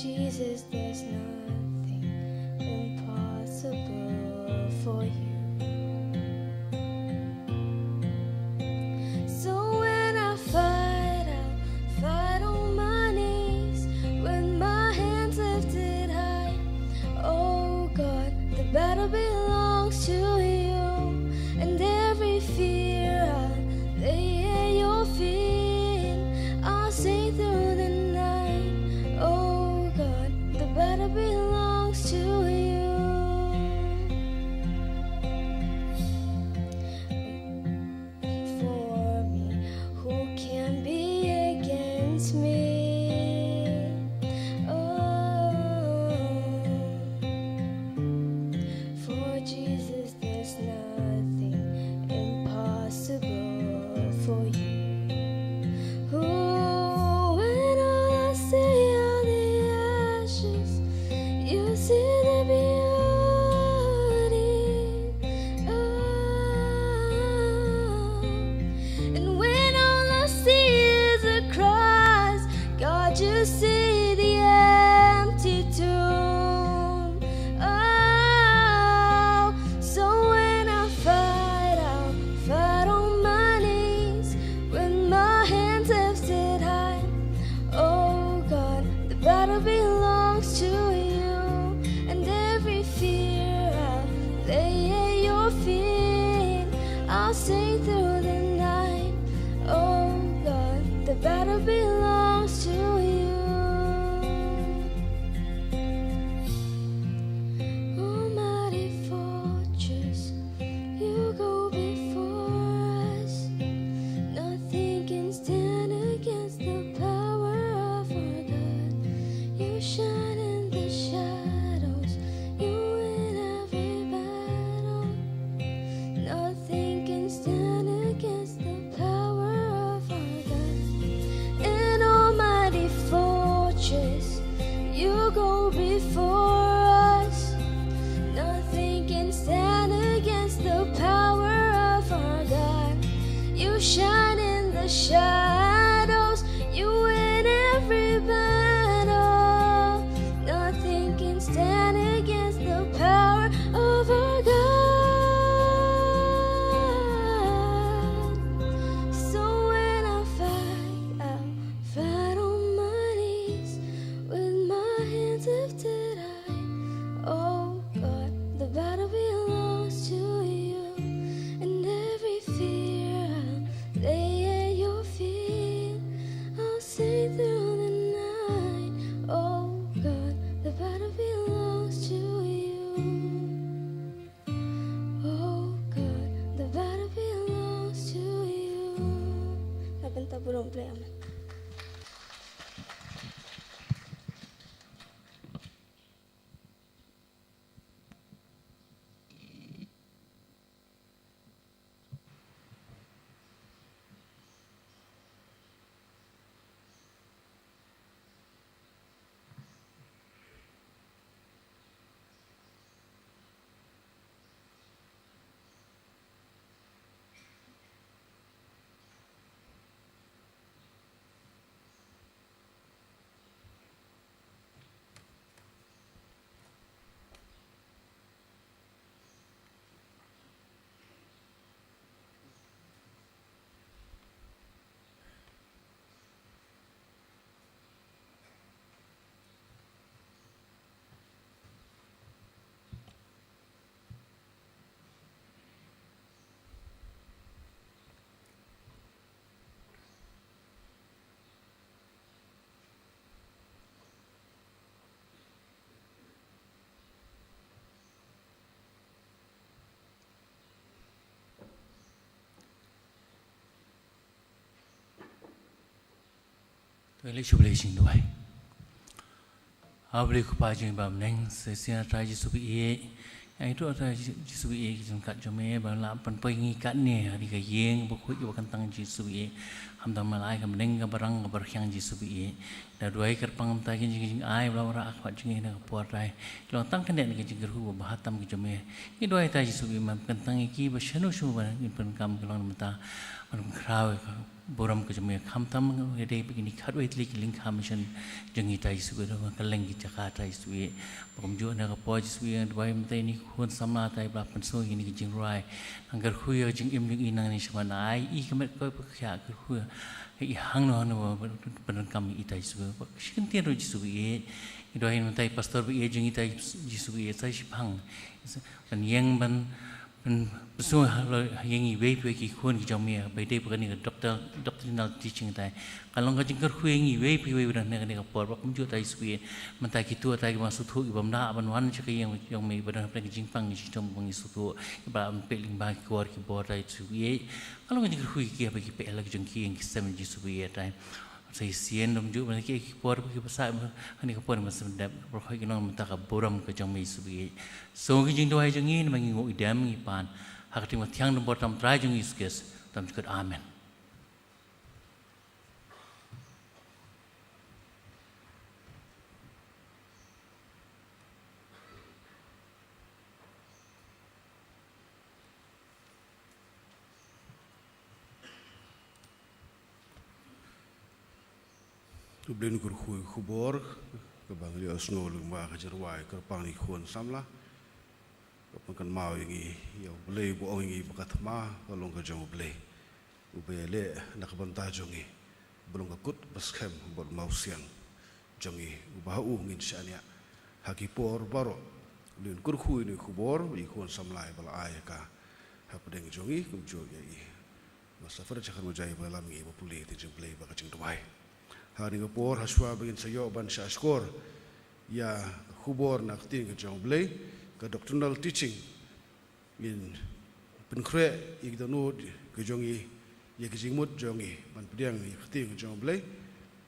Jesus, there's nothing impossible for you. So when I fight, I'll fight on my knees with my hands lifted high. Oh God, the battle belongs to you, and every fear I'll lay at your feet. I'll sing through the night. Oh God, the battle belongs to you. For me, who can be against me? Oh, for Jesus, there's nothing impossible for you. Oh, when all I see are the ashes, you see the beauty. Oh, and when all I see is a cross, God, you see the empty tomb. Oh, so when I fight, I'll fight on my knees with my hands lifted high. Oh God, the battle belongs to you, and every fear I'll lay at your feet. I'll sing through the night. Oh God, the battle belongs to you. Almighty fortress, you go before us. Nothing can stand against the power of our God. You shine in the shadows, you win every battle. Nothing can stand against the power of our God. An almighty fortress, you go before us. Nothing can stand against the power of our God. You shine in the shadows, you win every battle. Nothing can stand against the power of our God. So when I fight, I'll fight on my knees with my hands lifted high. Oh God, the battle belongs to you, and every fear I'll lay at your feet. I'll sing through the night. Oh God, the battle belongs to you. Oh God, the battle belongs to you. Nabenta belum play aman. Tôi lấy chụp lấy xin đuổi. Hãy subscribe cho kênh Ghiền Mì Gõ để không bỏ lỡ những video hấp dẫn. Itu ada Jesuit yang kat jome bala penpengi kat ni hari ke yeng bukut yo kan tang Jesuit ham tam malai kam neng ka barang ka barhyang Jesuit da duai kat pangam ta kin jing ai bla ora akhwat jing na puat rai lo tang kan nek jing ru bahatam ke jome ni duai ta Jesuit man kan tang ki ba shanu shu ba ni pen kam kelong mata man kraw boram ke jomia kham tam ede begini khatwe tlik link khamshan jangi tai su ro kaleng gi chaka tai su e pom jo na ka po ji su e dwai mtai ni khon samla tai bla pan so gi ni jing rai angar khuya jing im jing inang ni sama nai I kemet ko khya ke khuya I hang no pan kam I tai su shin tian ro ji su e dwai mtai pastor bi e jing tai ji su e sai shipang pan yang ban so yang iwe iwe ki khon ki jamia bai dei pakani doctrinal teaching tai kalong ka jingkar khu yang iwe iwe ran ne ka por ba kum ju tai sui man tai ki tu tai ma su thu ki bam na ban wan chaka yang mai ban pa ki jingpang ni sistem bang su thu ba pe ling ba ki kor ki bor tai sui kalong ka jingkar khu ki ba ki pe la ki jing ki yang ki sem ji sui tai sai sien dom ju ban ki por ki pasai ani ka por ma sem dap ro khoi ki nong ta ka boram ka jang mai sui so ki jing doi jang ni ma ngi ngo idam ngi pan hak ti ma thiang dom bor tam trai jung iskes tam chkat amen Tu blen kur khubor ke bang li asno lu ma ka jerwai ka pang ni khon samla ka pangkan mau ngi yo blei bo ngi bakat ma ka long ka jong blei u be le nak banta jongi belum ka kut baskem bol mau siang jongi u ba u ngin shania haki por baro lun kur khu ni khubor I khon samlai bal ai ka ha pedeng jongi kum jo ye masafar chakhan mujai balam ngi bo puli ti jong blei ba ka jing dwai hari ngapor haswa begin sayo ban syashkor ya khubor nak tin ke jong blei ke doctrinal teaching in penkre ik danu ke jongi ye ke jingmut jongi ban pediang ye tin ke jong blei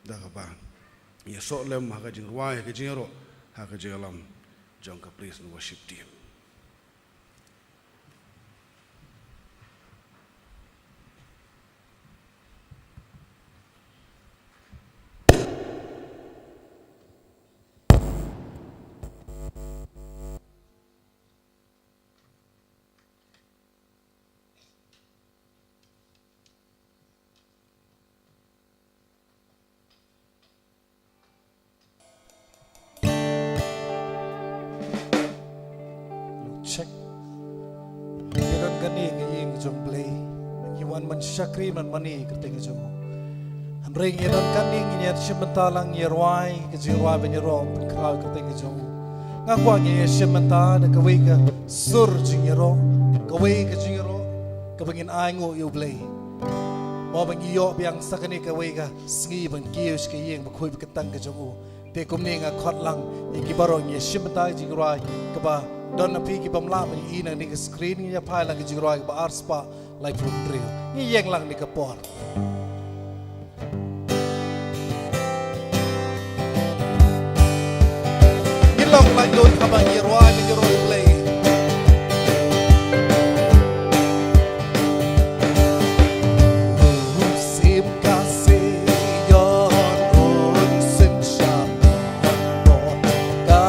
da ka ba ye so lem ha ka jing ruai ke jingro ha ka jingalam jong ka praise and worship team check. Meron gani ngayong jong play. Ngiwan man syakri man mani kerting jong. Hamring meron gani ngiyan simentalang yerwai kejirwai benyerom penkrau kerting jong. Ngakwa ngiyan simenta na kawai ka sur jingero, kawai ka jingero, kabangin aingo yu play. Mo bangiyo biang sakani kawai ka sngi ban kiyos kayeng bakhoy beketang ka jong. Te kumni nga khot lang ikibarong ngiyan simenta jingwai kaba don na piki pamla man ina ni screen niya pa lang jigro ba arspa like from drill ni yang lang ni kapor ilong lang don kabang yirwa ni jiro play sim kasi yon un sin sham non ka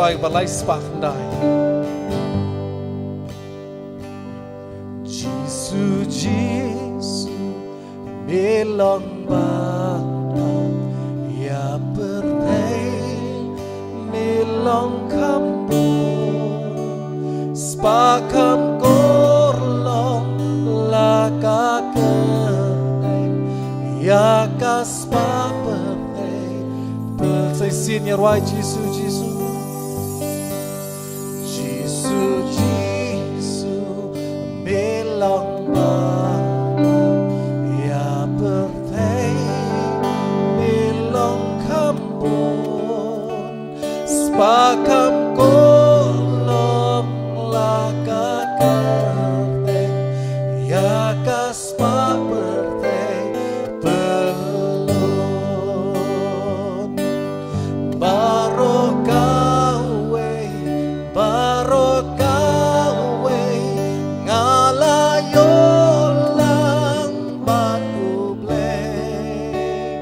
roi balai spak dai Jisu melong ba ya pertai melong kambu spakam korlong laka kertai ya kaspa pertai persai sin ya roi Jisu melong ba ya pertai melong kambon spakam kolong laka kertai ya kaspa pertai pelon barokawe ngalayo lang batu blay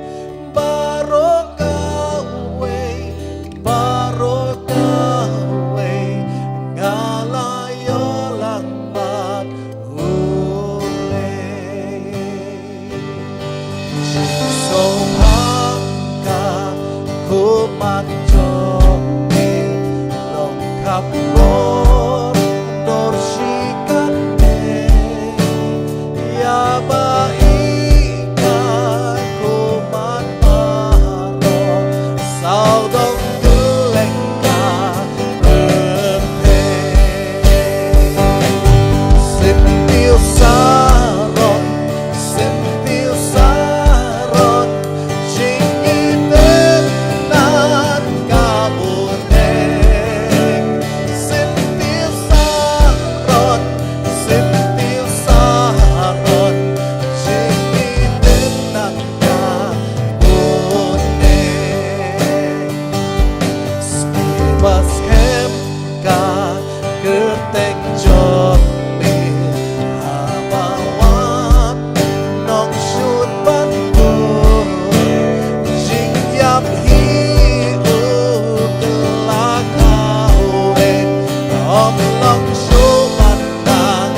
barokawe ngalayo lang batu blay Sohaka kumanjoke longkap bor dorshikane ya baika kumanmaro saudong gelengka berte sentil saron jingiten nan kabute sentil saron jingiten nan kabute skibas hemka kertek joli habawan nong shoot bantu jingyam hiu kelakawe om long show mandang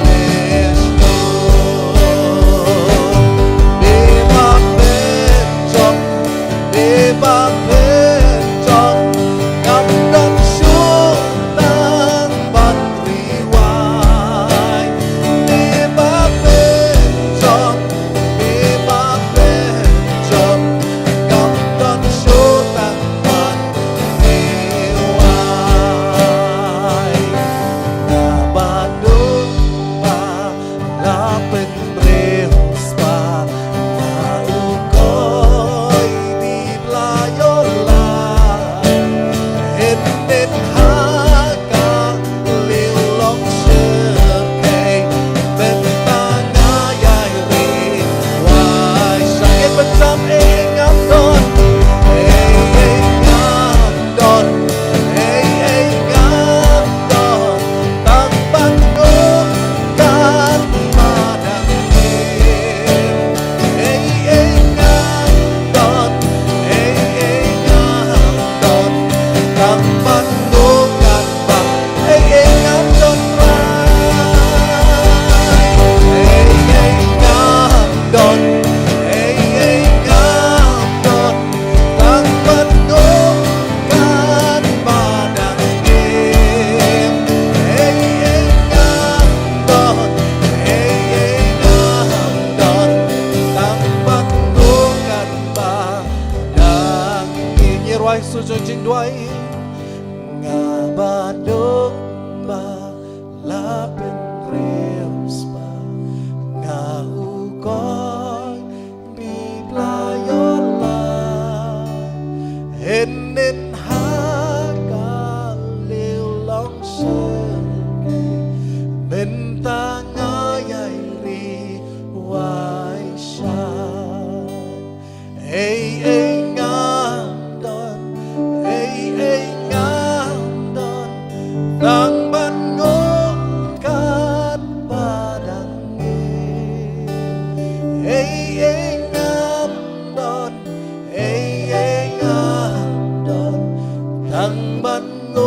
lesto beba bencong ngam show nang ban riwai beba bencong ngam show nang ban riwai nabadong pa lapit brehos pa naukoy di blayola Hindin haka liulong syerkay bentang ayay riway sakit macam ingam don ingam don tang bangun kan padang ingam don tang bangun kan ingam don ingam don tang bangun kan padang ingam don tang bangun kan padang nyirwai sujo jingdwai ngabadong ba lapin reus pa ngahukoy biblayola henin hakal liulong syerkay bentang ayay riway syan ngam don tang bangun kan padang ngam don tang bangun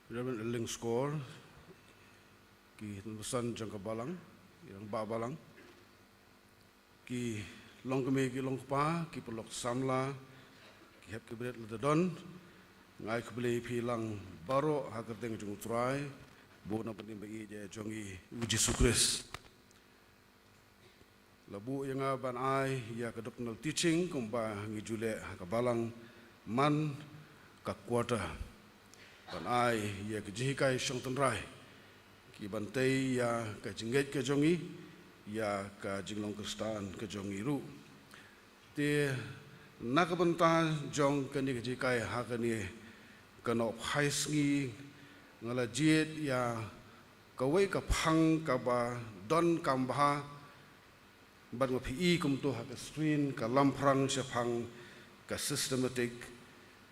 Reverend Eling Skor, ki pesan jangka balang, yang balang, ki long keme ki long pa, ki pelok samla, ki hep kebret ledon, ngai kebeli pilang baro haker teng jung try, bona penim bagi je jongi uji sukres. Labu yang aban ai ya ke doctrinal teaching kumba ngi jule ka balang man ka kuata. Ban ai ya ke jihikai shong tenrai. Ki bantai ya ka jingget ke jongi ya ka jinglong kristan ke jongi ru. Te nakabanta jong kani ke jihikai hakani kanop haisngi ngala jiet ya kawai ka phang ka ba don kambha ban ma PE kum to ha ka screen ka lamprang shapang ka systematic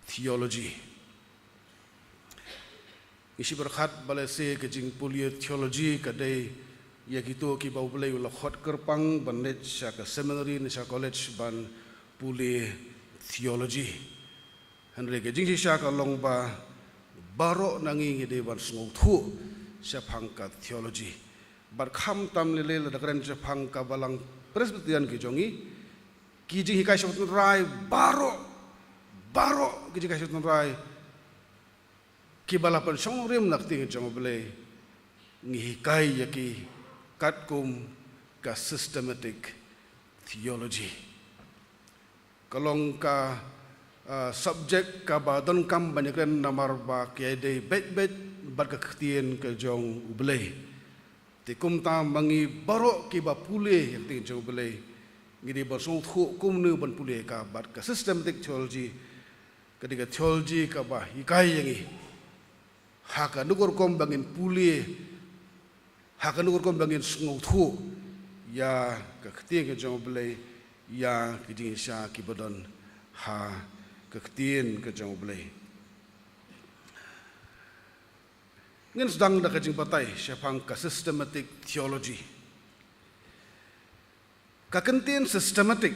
theology isi berkhat balase ke jing pulia theology ka dei ya gitu ki bau belai la khot kerpang ban net sha ka seminary ni sha college ban puli theology hanre ke jing sha ka long ba baro nangi ngi de ban sngo thu shapang ka theology bar kham tam le le da kran shapang ka balang Presbyterian ki jongi ki jing hikai shotun rai baro ki jing hikai shotun rai ki balapan shong rim nak ting jong bele ngi hikai ya ki katkum ka systematic theology kalong ka subject ka ba don kam banyakren namar ba ki de bet bar ka ktien ka jong bele tikum ta mangi baro ki ba pule yang ting jong belai ngidi ba song thu kum nu ban pule ka bat ka systematic theology ketika theology ka ba hikai yangi haka nukur kom bangin pule haka nukur kom bangin song thu ya ka ktien ke jong belai ya ki ding sha ki bodon ha ka ktien ke jong belai ngin sedang dah kajing patai syapang ka systematic theology. Ka kentin systematic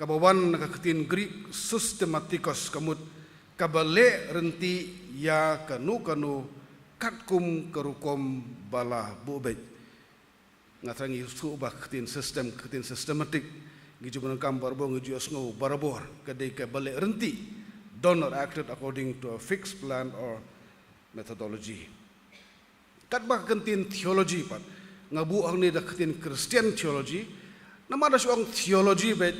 kabawan ka kentin Greek systematikos kamut kabale renti ya kanu katkum kerukom bala bubet ngatrangi su ba kentin systematic ngiju benangkam barbo ngiju asngo barabor kadai kabale renti done or acted according to a fixed plan or methodology. Kat ba kentin theology pat ngabu ang ni da kentin Christian theology nama da suang theology bet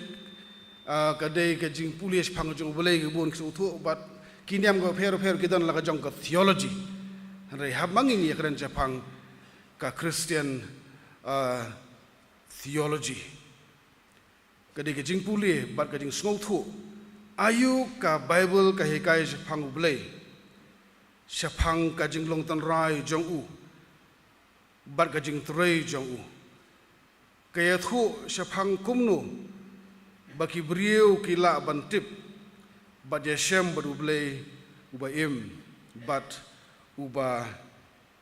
kadai ka jing pulis pangjong boleh gebun ke utu bat kiniam go per kidan la ka jong ka theology re habanging ya kran japang ka Christian theology kadai ka jing pulis bat ka jing sngotu ayu ka Bible ka hikai japang boleh Syapang kajing long tan rai jong u bar kajing tray jong u kaya thu syapang kumnu baki beriu kila bantip bat yashem badu blay uba im bat uba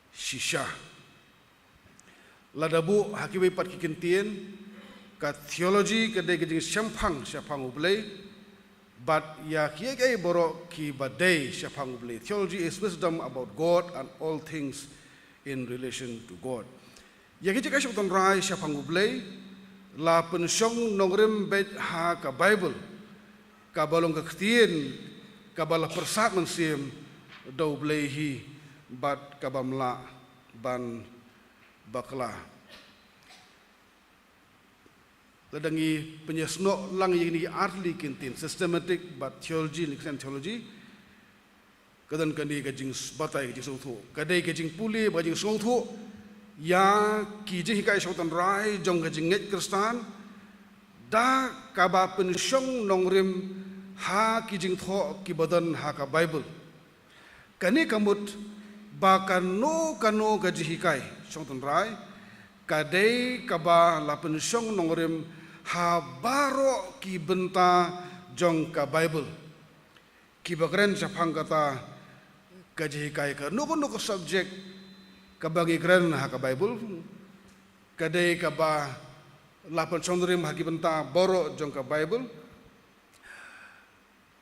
shisha ladabu hakibai pat kikintien ka theology kadai kajing syapang ublay but ya kiai borok ki badai syapang beli. Theology is wisdom about God and all things in relation to God. Ya kiai kasih utan rai syapang beli la pensyong nongrim bet ha ka Bible ka balong ka ktien ka bala persat mensim dau beli hi bat ka bamla ban bakla. Ladangi penyesno lang yang ini arli kintin systematic but theology liksan theology kadan kandi kajing batai kajing sautu kadai kajing puli kajing sautu ya kiji hikai sautan rai jong kajing nget kristan da kaba pensyong nongrim ha kijing tho kibadan ha ka Bible kani kamut bakan no kano kaji hikai sautan rai kadai kaba la pensyong nongrim ha baro ki benta jong ka Bible ki bagren sapang kata kaji hikai ka nuko subject ka bagi kren ha ka Bible kadai ka ba lapan sondrim ha ki benta baro jong ka Bible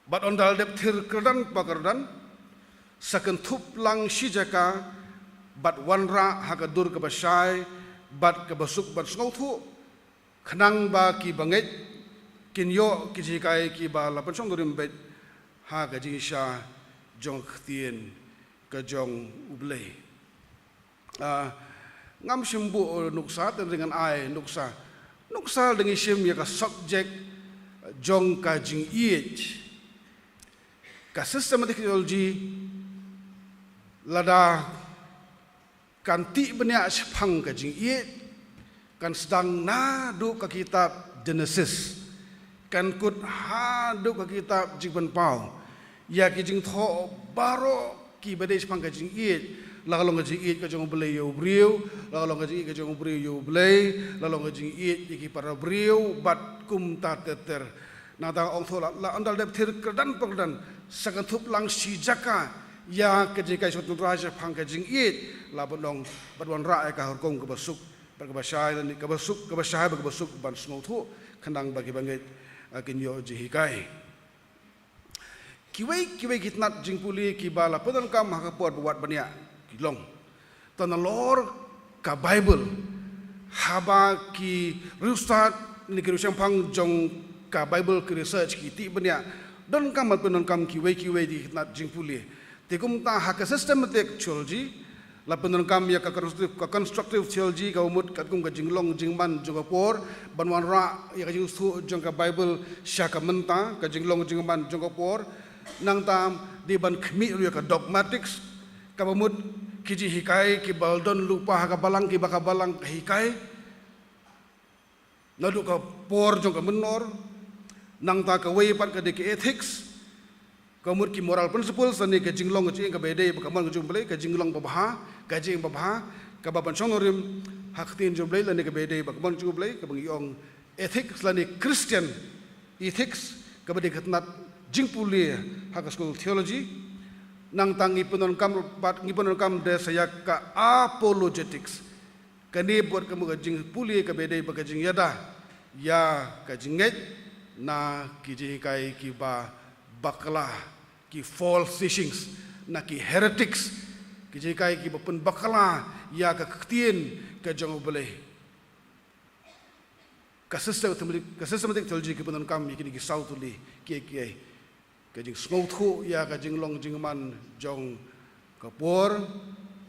but on dal dep thir kerdan pakardan sakan thup lang shijaka bat wanra hakadur ke basai bat ke basuk bat ngau thu khnang ba ki banget kinyo ki jikai ki ba la panchong durim bet ha ka jingisha jong ktien ka jong ublei ngam simbu nuksa dengan ai nuksa dengan sim ya ka subject jong ka jing iet ka systematic theology lada kanti benya sepang ka jing iet kan sedang nadu ka kitab Genesis kan kut hadu ka kitab Jingban Pau ya ki jing tho baro ki bade sepang ka jing iet lagalong ka jing iet ka jong blei yo briu lagalong ka jing iet ka jong briu yo blei lagalong ka jing iet ki para briu bat kum ta teter na ta ong thola la andal dep thir kerdan pangdan sakan thup lang si jaka ya ke jikai suatu raja pang ka jing iet la bonong badwan ra ka horkong ka basuk ka basai ni ka basai ka basuk ban sngo thu khandang bagi banget kinyo jihikai kiwei kitnat jingpuli ki bala padan kam ha pot buat bania kilong tan lor ka bible haba ki rustat ni ki rusang pang jong ka bible ki research ki ti bania don kam padan kam kiwei di kitnat jingpuli tikum ta ha ka systematic theology la padan kam ya ka constructive theology ka umut ka kum ka jinglong jingman jongapor banwan ra ya ka jing su jong ka bible sya ka menta ka jinglong jingman jongapor nang tam di ban khmi ru ka dogmatics ka umut kiji hikai ki baldon lupa ha ka balang ki baka balang hikai nadu ka por jong ka menor nang ta ka wei pat ka de ethics kamur ki moral principles ani ka jinglong chi ka bede ka man jum blei ka jinglong babha ka jing babha ka baban songorim haktin jum blei lani ka bede ka man jum blei ka bangyong ethics lani Christian ethics ka bede khatnat jingpuli ha ka school theology nang tangi punon kam de saya ka apologetics kani buat kamu ka jingpuli ka bede ka jing yada ya ka jinget na ki jikai ki ba bakla ki false teachings na ki heretics ki jikai ki bapun bakla ya ka ktien ka jong boleh ka systematic theology ki punon kam ki sautuli ki ka jing snothu ya ka jing long jing man jong kapor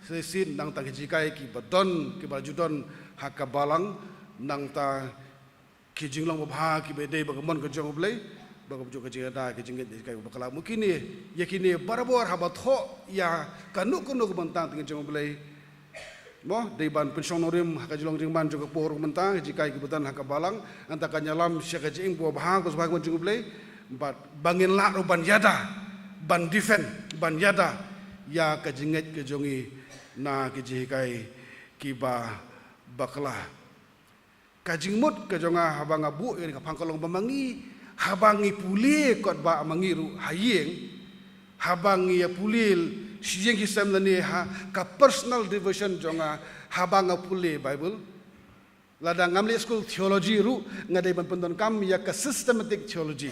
sesin nang ta ki jikai ki badon ki bajudon hakabalang nang ta ki jing long babha ki bede bagamon ka jong boleh bagam juga jada ke jingit kai bakala mukini yakini barabor habat ho ya kanuk bantang dengan jong belai mo dei ban pension norim ka jolong jingman juga por mentang jikai kebutan hak balang antaka nyalam syaka jing bo bahang ko sebagai jong belai bat bangin la ban yada ban defend ban yada ya ka jingit ke jongi na ke jikai kiba bakala ka jingmut ke jonga habang abu ini ka pangkolong bamangi habangi puli kot ba mangiru hayeng habangi ya pulil siyeng hisam lani ha ka personal devotion jonga habanga puli bible lada ngamli school theology ru ngadai ban pendon kam ya ka systematic theology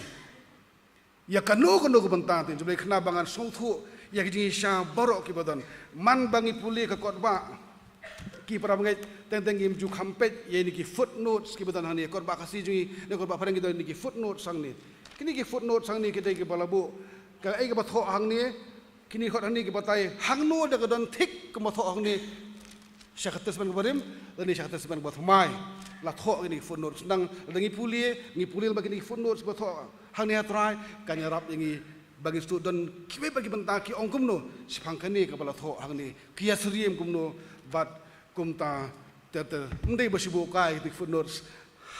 ya ka no bentang tin jule khna bangan songthu ya ki sha borok ki badon man bangi puli ka kot ba ki para bangai teng im ju khampet ye ni ki footnotes ki badan hani kor ba kasi jungi ne kor ba parang ki ni ki footnotes sang ni kini ki footnotes sang ni ki dei ki balabu ka ai ki ba tho hang ni kini khot hani ki batai hang no da don thik ka ma tho hang ni syakhates ban barim dan ni syakhates ban ba thmai la tho ni footnotes nang dangi puli ba ki footnotes ba tho hang ni atrai ka nyarap ingi bagi student ki bagi bentang ki ongkum no sipang kani ka bala tho hang ni ki asriem kum no bat kumta tete ndai basibu kai di footnotes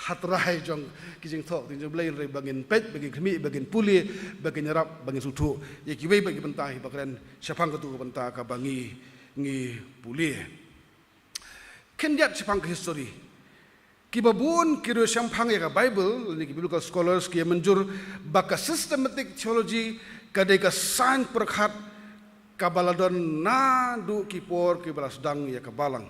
hatrai jong kijing thok tin jong blai re bagin pet bagin khmi bagin puli bagin nyarap bagin suthu ye kiwei bagi bentai bakren syapang ka tu benta ka bangi ngi puli kenjat syapang ka history kibabun kiro syampang ya ka bible ni biblical scholars ki menjur baka systematic theology kadai ka sains perkhat kabaladon na du kipor kibalas dang ya kabalang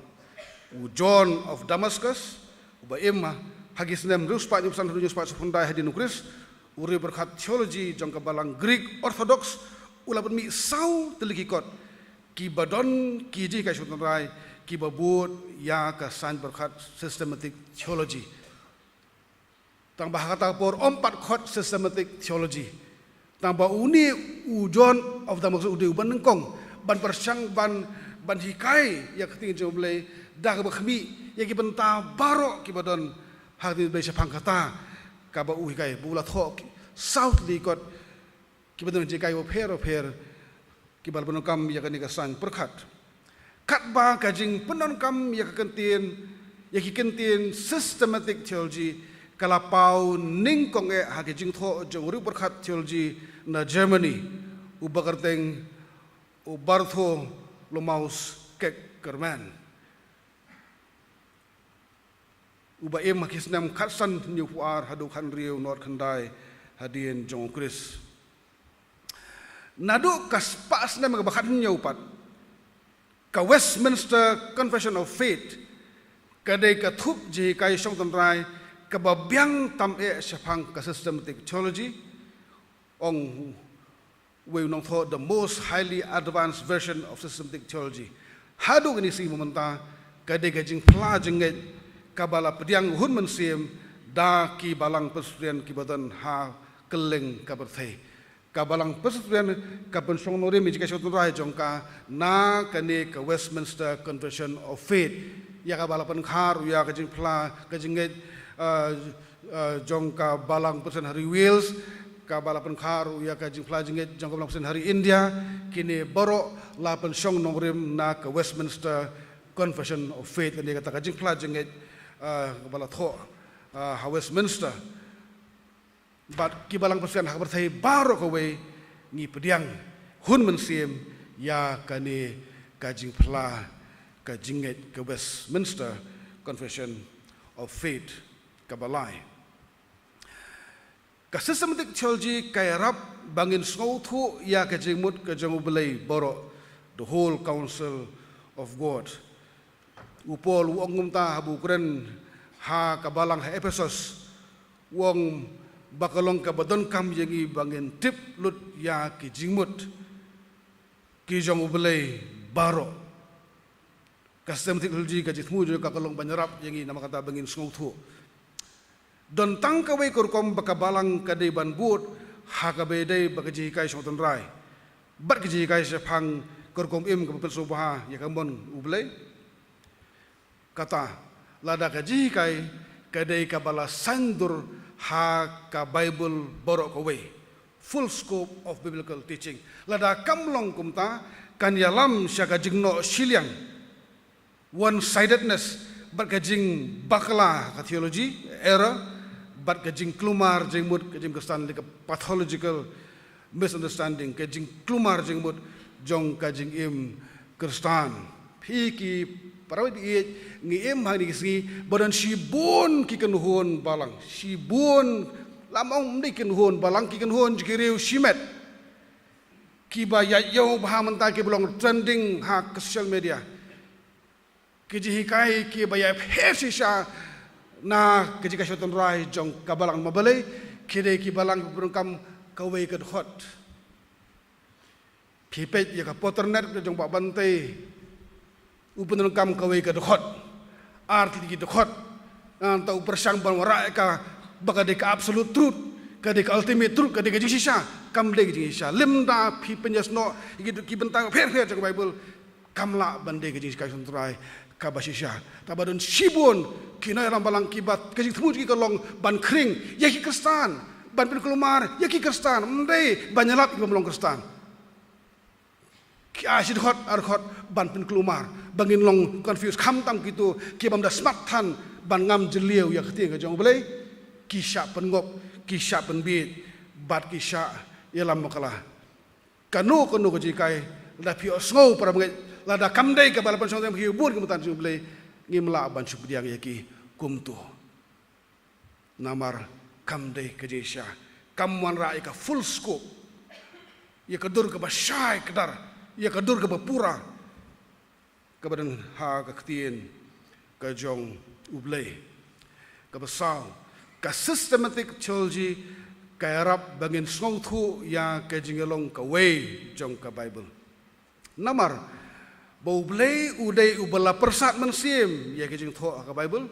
John of Damascus uba emma hagis nem ruspa nyusan spa sufundai hadin ukris uri berkat theology jong kabalang Greek Orthodox ulah mi sau teliki kot ki badon ki ji kai shutun rai ki babut ya ka san berkat systematic theology tang bahata por 4 kot systematic theology tang ba uni ujon of the maksud ude uban nengkong ban persang ban hikai ya keting joble dah ba khmi ya ki benta barok ki badon hati be sepang kata ka ba uhi kai bula tho south li kot ki badon je kai opher ki bal penon kam ya kan sang perkat kat ba kajing penon kam ya ki kentien systematic theology kalapau ningkong ha kajing tho jong ru perkat theology na Germany ubakarteng ubartho lomaus kek kerman uba em makisnam khatsan new puar hadu khan riu not khandai hadien jong Chris nadu kas pas na mga bakat niyo pat ka Westminster Confession of Faith kadai ka thup ji kai song tamrai ka babyang tam e sapang ka systematic theology ong we nong tho the most highly advanced version of systematic theology hadu ni si momenta kadai ka jing pla jenget ka bala pediang hun mensiem da ki balang pesrian ki badan ha keleng ka berthai kabalang persatuan kapan song nore mijika shotun rai jongka na kane ka Westminster Confession of Faith ya kabalapan khar ya kajing pla kajinget jongka balang persen hari Wales kabalapan khar ya kajing pla jinget jongka balang persen hari India kini borok lapan song nore na ka Westminster Confession of Faith kane kata kajing pla jinget kabala tho ha Westminster bat ki balang persian hak berthai baro kowe ngi pediang hun mensiem ya kani kajing pla kajinget ke Westminster Confession of Faith kabalai ka systematic theology kay rap bangin snowthu ya kajing mut kajang ubelai baro the whole council of God upol wong ngumta habu kren ha kabalang ha Ephesus wong bakalong kabadon kam yangi bangin tip lut ya ki jingmut ki jong ubelai baro kastem teknologi ka jithmu jo kakalong banyarap yangi nama kata bangin sngouthu don tang kawe kurkom bakabalang kadai ban but ha kabe dai bakaji kai shonton rai bat kaji kai sepang kurkom im ka pensubaha ya kambon ubelai kata lada kaji kai kadai kabala sandur ha ka Bible borok kowe full scope of biblical teaching lada kamlong kumta kan yalam syaka jingno siliang one sidedness bat kajing bakla ka theology error bat kajing klumar jingmut kajing kestan like pathological misunderstanding kajing klumar jingmut jong kajing im kristan phiki parawit iet ngi em hani kisi badan shibun ki kenuhun balang shibun lamong mdi kenuhun balang ki kenuhun jikiriu shimet ki ba ya yo bah menta ki belong trending ha social media ki jihikai ki ba ya phesisha na ki jika shoton rai jong kabalang mabalai ki de ki balang berungkam kawe ke hot phipet ya ka poternet jong ba bantai upen kam kawe ka dekhot arti ki dekhot antau persang ban wara ka bagade ka absolute truth ka de ka ultimate truth ka de ka jisha kam de jisha limda phi penyasno ki bentang pher jong Bible kamla bande ka jisha suntrai ka basisha tabadon sibun kina rambalang kibat ka jithmu ki kolong ban kring ya ki kristan ban pen kelumar ya ki kristan mde banyalap ki belong kristan ki asid khot ar khot ban pen kelumar bangin long confuse kham tam kitu ki bam da smart than ban ngam jeliu ya khti ka jong belai ki sha pen ngop ki sha pen bit bat ki sha yalam makala kanu ko jikai la pio snow para ngai la da kam dai ka bal pan song ki bur ki mutan jong belai ngimla ban su diang ya ki kumtu namar kam dai ka jesha kam wan ra ka full scope ya ka dur ka ba shai kedar ya ka dur ka ba pura kabadan ha ka ktien ka jong ublay ka basau ka systematic theology kay rap bangin snong thu ya kay jingelong ka way jong ka Bible. Namar bau blay uday ubala persat mensim ya kay jing tho ka Bible.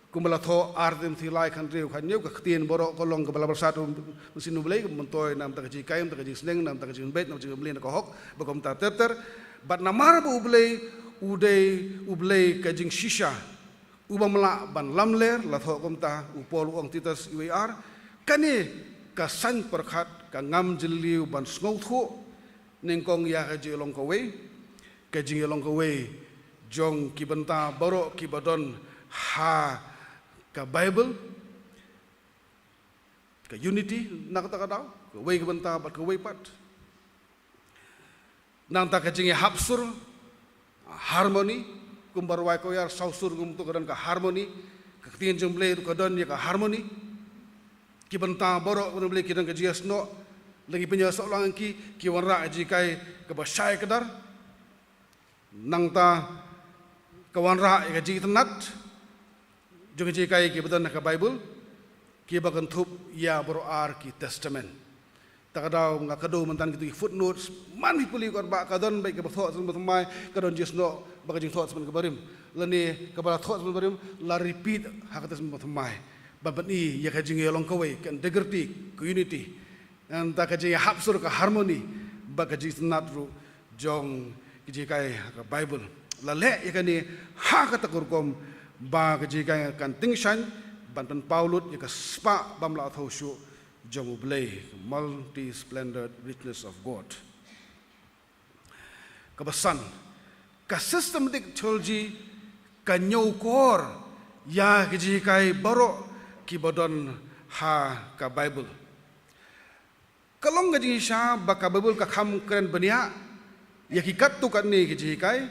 Kumala tho artem thilai kan riu kan nyuk ka tien borok kolong ka bala persat mesin blay mentoy nam ta ji kaim ta ji sneng nam ta ji bet nam ji blay na ka hok bakom ta ter bat namar bau blay uday ublay ka jing shisha ubam la ban lamler la tho kom ta upol ong titas UAR kani ka san perkhat ka ngam jeliu ban sngow thu ningkong ya ka jilong ka we ka jilong ka we jong ki banta baro ki badon ha ka Bible ka unity nak ta ka daw ka we ki banta bat ka we pat nang ta ka jingi hapsur harmony kumbar wai ko yar sausur gum tu kadan ka harmony ka tien jumble tu kadan ya ka harmony ki banta boro kun ble ki dan ka jias no lagi penya so lang ki wanra ji kai ka basai kadar nang ta ka wanra ka ji tanat jong ji kai ki badan ka Bible ki bakan thup ya boro ar ki testament takadaw nga kado mantan gitu footnotes man hipuli ko ba kadon ba ka thot sun mai kadon jias no baka jing thoughts man kabarim lani kabala thoughts man kabarim la repeat hakatas man thamai babani ya ka jing yolong kawe kan integrity unity and ta ka jing hapsur ka harmony baka jing natru jong ki kai ka Bible la le ya kani ha ka takurkom ba ka jing kai kan tingshan bantan paulut ya ka spa bamla thoshu jong ublay multi splendid richness of God kabasan ka systematic theology ka nyokor ya kiji kai baro ki bodon ha ka Bible kalong gaji sha ba ka Bible ka kham kren bania ya ki kat tu kan ni kiji kai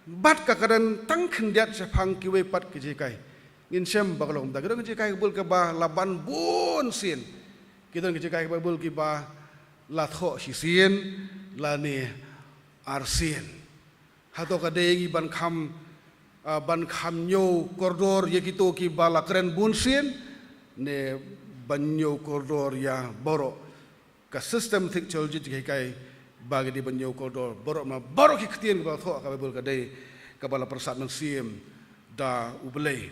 bat ka kadan tang khendiat sa phang ki we pat kiji kai ngin sem ba kalong da kiji kai Bible ka ba laban bon sin kita kiji kai Bible ki ba la tho si sin la ni arsin hato kadegi ban kham nyo koridor ya kito ki bala keren bunsin ne banyo koridor ya boro ka system theology ki kai bagi di banyo koridor boro ki ktien ba tho ka Bible kadai ka bala persat mensim da ublay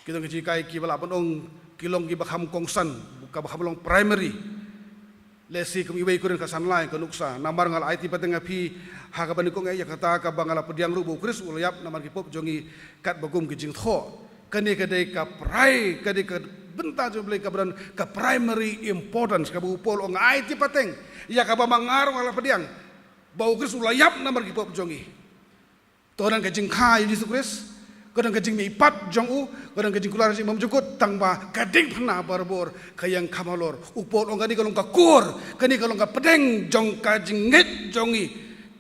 kita ki kai ki bala panong kilong ki bakham kongsan ka bakham primary lesi kum iway kuren ka sanlai ka nuksa namar ngal IT pateng api ha ka banikong ya kata ka bangala pediang rubu kris ulayap namar ki pop jongi kat bagum ki jing tho kani ka dei ka prai ka dei ka benta jo blai ka bran ka primary importance ka bu pol ong IT pateng ya ka ba mangarong ala pediang bau kris ulayap namar ki pop jongi toran ka jing kha Yesus Kris kadang kajing mi pat jong u kadang kajing kular si mamjukut tangba kading pernah barbor kayang kamalor upor ong kani kalong kakur kani kalong ka pedeng jong kajing ngit jongi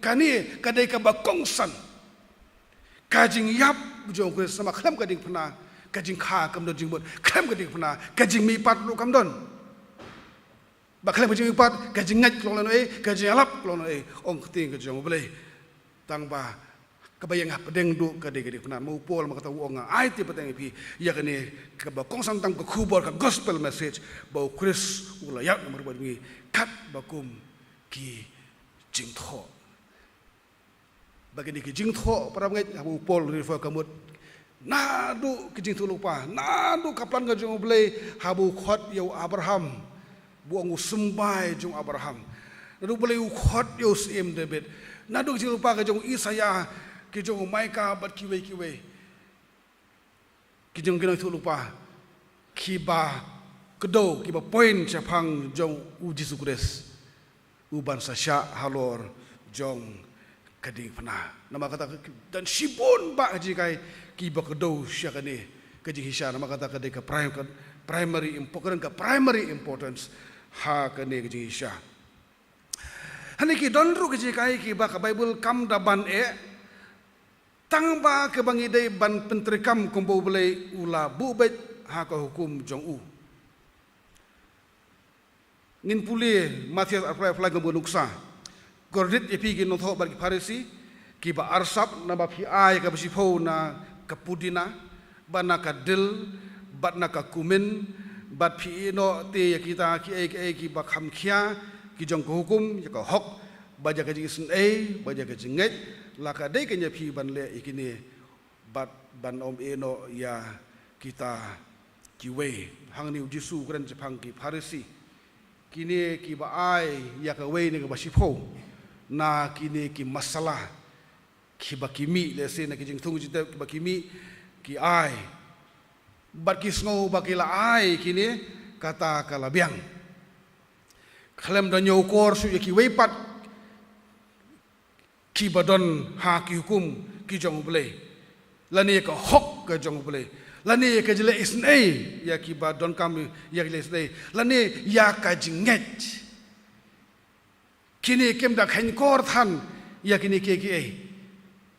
kani kadai ka bakongsan kajing yap jong ku sama klam kading pernah kajing kha kam don jingbot klam kading pernah kajing mi pat lu kam don baklam kajing mi pat kajing ngit klong e kajing alap klong e ong ting kajong boleh tangba kabayang pedeng du kadai pernah mau pol makata uang ai ti pateng pi ya kani ka kong santang ka khubor ka gospel message bau Kris ulayak nomor bagi kat bakum ki jingtho bagi ni ki jingtho para ngai mau pol refer kamut nadu ki jingtho lupa nadu kaplan ka jong blai habu khot yo Abraham buang sembai jong Abraham nadu blai khot yo sim David nadu ki lupa ka jong Isaya kijong Maika bat kiwe kijong kinang tu lupa kiba kedo kiba point chapang jong u Yesus Kris uban sasya halor jong kading pernah nama kata dan sibon ba haji kai kiba kedo sya kani kaji hisya nama kata kadai ka primary importance ha kani kaji hisya hani ki donru kaji kai kiba ka Bible kam daban tangba ke bangi dai ban pentrikam kombo boleh ula bubet ha ka hukum jong u ngin puli Matius arfai flag kombo nuksa gordit epi gi no tho bar ki Farisi ki ba arsap na ba phi ai ka bisi pho na kapudina bana ka dil bat na ka kumin bat phi no te ya kita ki ba kham khia ki jong ko hukum ya ka hok ba ja ka jing sun ba ja ka jing ngai la ka dei ka nya phi ban le ikini bat ban no ya kita ki we hang ni jisu kran jepang ki pharisi kini ki ba ai ya ka we ni ka ba sipho na kini ki masalah ki ba kimi le se na ki jing thung ji ki ba kimi ki ai bat ki sngo ba ki la ai kini kata kala biang khlem da nyo kor su ki we pat ki badon ha ki hukum ki jong ble lani ka hok ka jong ble lani ka jile isnei ya ki badon kam ya jile isnei lani ya ka jinget kini kem da khain kor than ya kini ke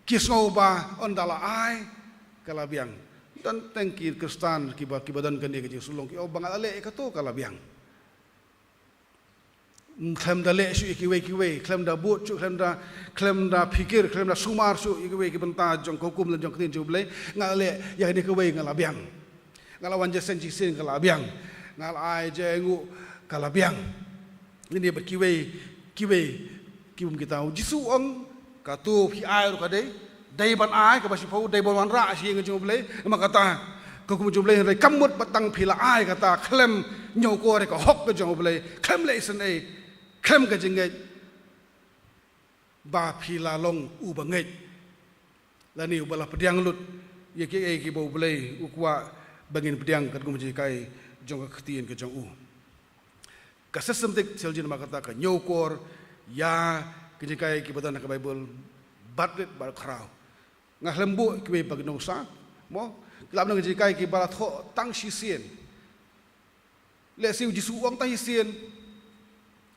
ki sngo ba on dala ai kala biang dan tengki kristan ki badan kan ke sulong ki bangal ale ka to kala biang klem da le su ki we klem da but su klem da pikir klem da sumar su ki we ki benta jong hukum lan jong tin juble ngale ya ni ke we ngala biang ngala wan je sen ji sen kala biang ngal ai je ngu kala biang ini ber ki we kita jisu ong ka tu phi ai ro ka dei ban ai ka basi phau dei ban wan ra si ngi juble ma kata ko kum juble re kamut batang phila ai kata klem nyo ko re ka hok ka juble klem le sen ei klem ka jingai ba phila long u bangai lani u bala pediang lut ye ki bo blei u kwa bangin pediang kat kum ji kai jong ka khtiin ka jong u ka sesem tik seljin ma kata ka nyo kor ya ki ji kai ki badan ka bible batlet bar khrau ngah lembu ki be bagno sa mo lam nang ji kai ki bala tho tang si sien le siu ji su ong ta hi sien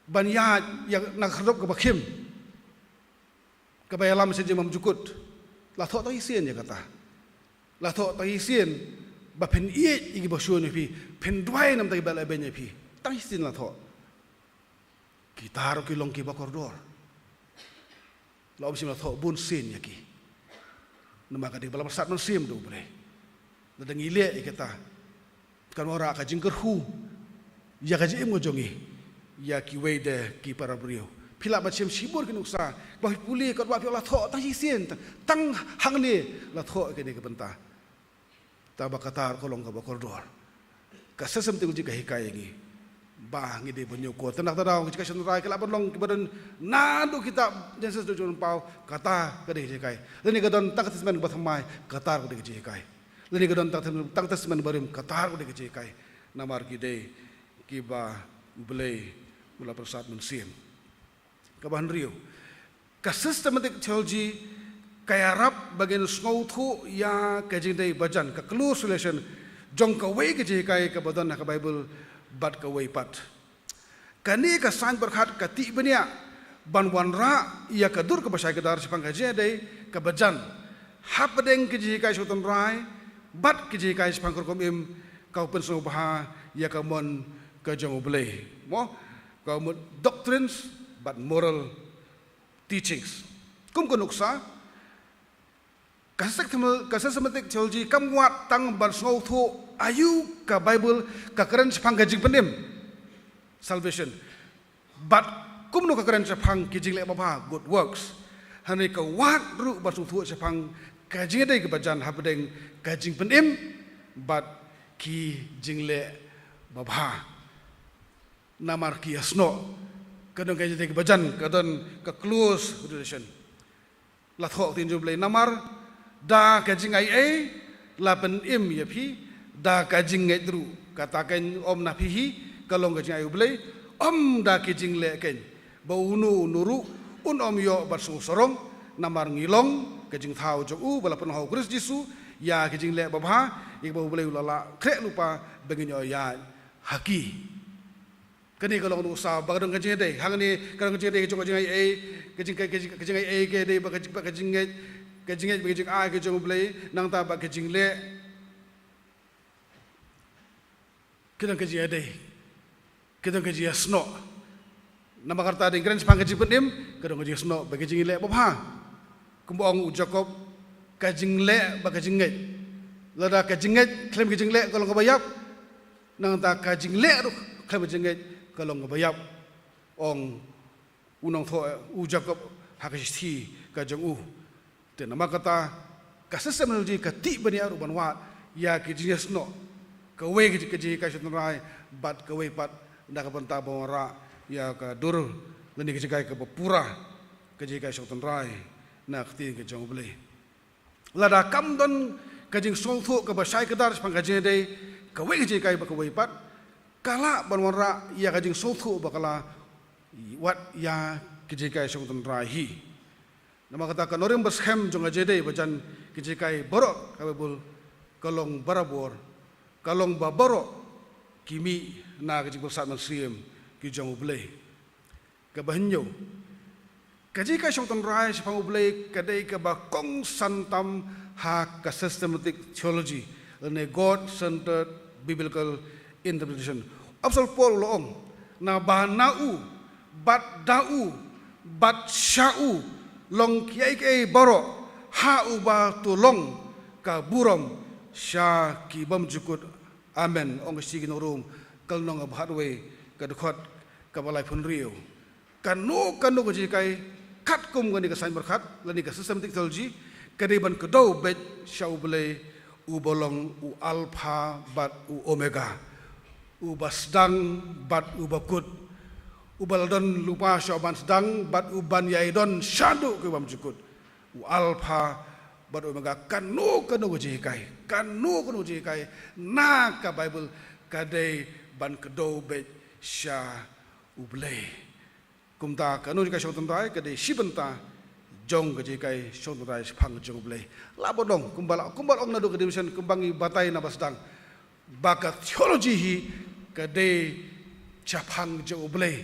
ban ya yang nak khadop ka bakhim ka ba lam se je mam jukut la tho ta hi sien ya kata la tho ta hi sien ba pen i gi ba shu ni pi pen dwai nam ta ba la ben ni pi ta hi sien la tho kita ro ki long ki ba koridor la om sim la tho bun sien ya ki nama ka di bala sat non sim do bre la dang ile ikata kan ora ka jingker hu ya ka jim ngojongi ya ki we de ki para brio phila ba chem sibur ki nuksa ba puli ka ba la tho ta hi sien tang hang ni la tho ke ni ka benta ta ba katar ko long ka ba koridor ka sesem te ji ka hikai ngi ba ngi de bonyo ko tanak tadaw ki ka shen rai ka la long ki badan na do kita Jesus do jon pau kata ka de ji kai leni ka don tak tasmen ba thamai katar ko de ji kai leni ka don tak tasmen barim katar ko de ji kai namar ki de ki ba blei mula persat men sim ka ban rio ka systematic theology kaya rap bagian sngow thu ya ka jing dei bajan ka close relation jong ka we ka ji kai ka badan ka bible bat ka we pat kani ka san berkhat ka ti benia ban wan ra ya ka dur ka basai ka dar sipang ka je dei ka bajan hapdeng ka ji kai sotan rai bat ka ji kai sipang kom im ka pen so bah ya ka mon ka jong blei mo ka mon doctrines but moral teachings kum ko nuksa kasasamatik theology kamwat tang ban sngow thu ayu ka bible ka karen sipang ka jing penim salvation but kum no ka karen sipang ki jing le ba good works hani ka wat ru ba su thu sipang ka jing dei ka bajan habdeng ka jing penim but ki jing le ba namar ki asno kadang ka jing dei ka bajan kadang ka close relation la thok tin juble namar da kajing ai la pen im ya phi da kajing ngai dru katakan om na phi kalong kajing ai blei om da kajing le ken baunu nuru un om yo barsu sorong namar ngilong kajing thau jo u bala pen hau kris jisu ya kajing le babha ik bau blei la kre lupa bengin yo ya haki kani kalong nu sa bagadong kajing dei hangni kalong kajing dei kajing ai kajing ai ke dei kajing ngai kajing kajing ai kajing blei nang ta ba kajing le kidang kajing ade kidang kajing sno nama karta de gran sepang kajing penim kidang kajing sno ba kajing le ba kumbong Jacob kajing le ba kajing ngai lada kajing ngai klem kajing le kalau ka bayap nang ta ka jing le ru ka ba jing ka long ba yap ong unong tho u jacob ha ka thi ka jong u te nama kata ka system ji ka ti bani aru banwa ya ki jing no ka we ki ji ka shut rai bat ka we pat nda ka banta bora ya ka dur lani ki ka pura ka ji ka shut rai na khti ka jong ble lada kam don ka jing song thu ka ba sai ka dar pang ka je dei ka we ki ka ba ka we pat kala banwara ya ka jing song thu ba kala wat ya kijikai song tan rahi nama kata kanorim bashem jong ajede bajan kijikai borok kabul kalong barabor kalong baboro kimi na kijibul satman siem ki jong ublei kabahnyo kijikai song tan rahi sipang ublei kadai ka ba kong santam ha ka systematic theology ne god centered biblical interpretation absol pol loong na banau bat dau bat syau long kiai kiai baro ha uba tulong ka burom sya ki bam jukut amen ong si ginorum kal nong abhatwe ka dekhot ka balai phun riu kanu ko ji kai khat kum gani ka sain berkhat lani ka systematic theology kadiban kedau bet syau bele u bolong u alpha bat u omega u basdang bat u bakut ubaladon lupa syaban sedang bat uban yaidon syadu ke bam jukut u alpha bat omega kanu jikai na ka bible kadai ban kedo be sya ublei kumta kanu jikai syautan rai kadai sibenta jong jikai syautan rai phang jong ublei labodong kumbal ong nadu kedimisen kumbangi batai na basdang bakat theology hi kadai chapang jong ublei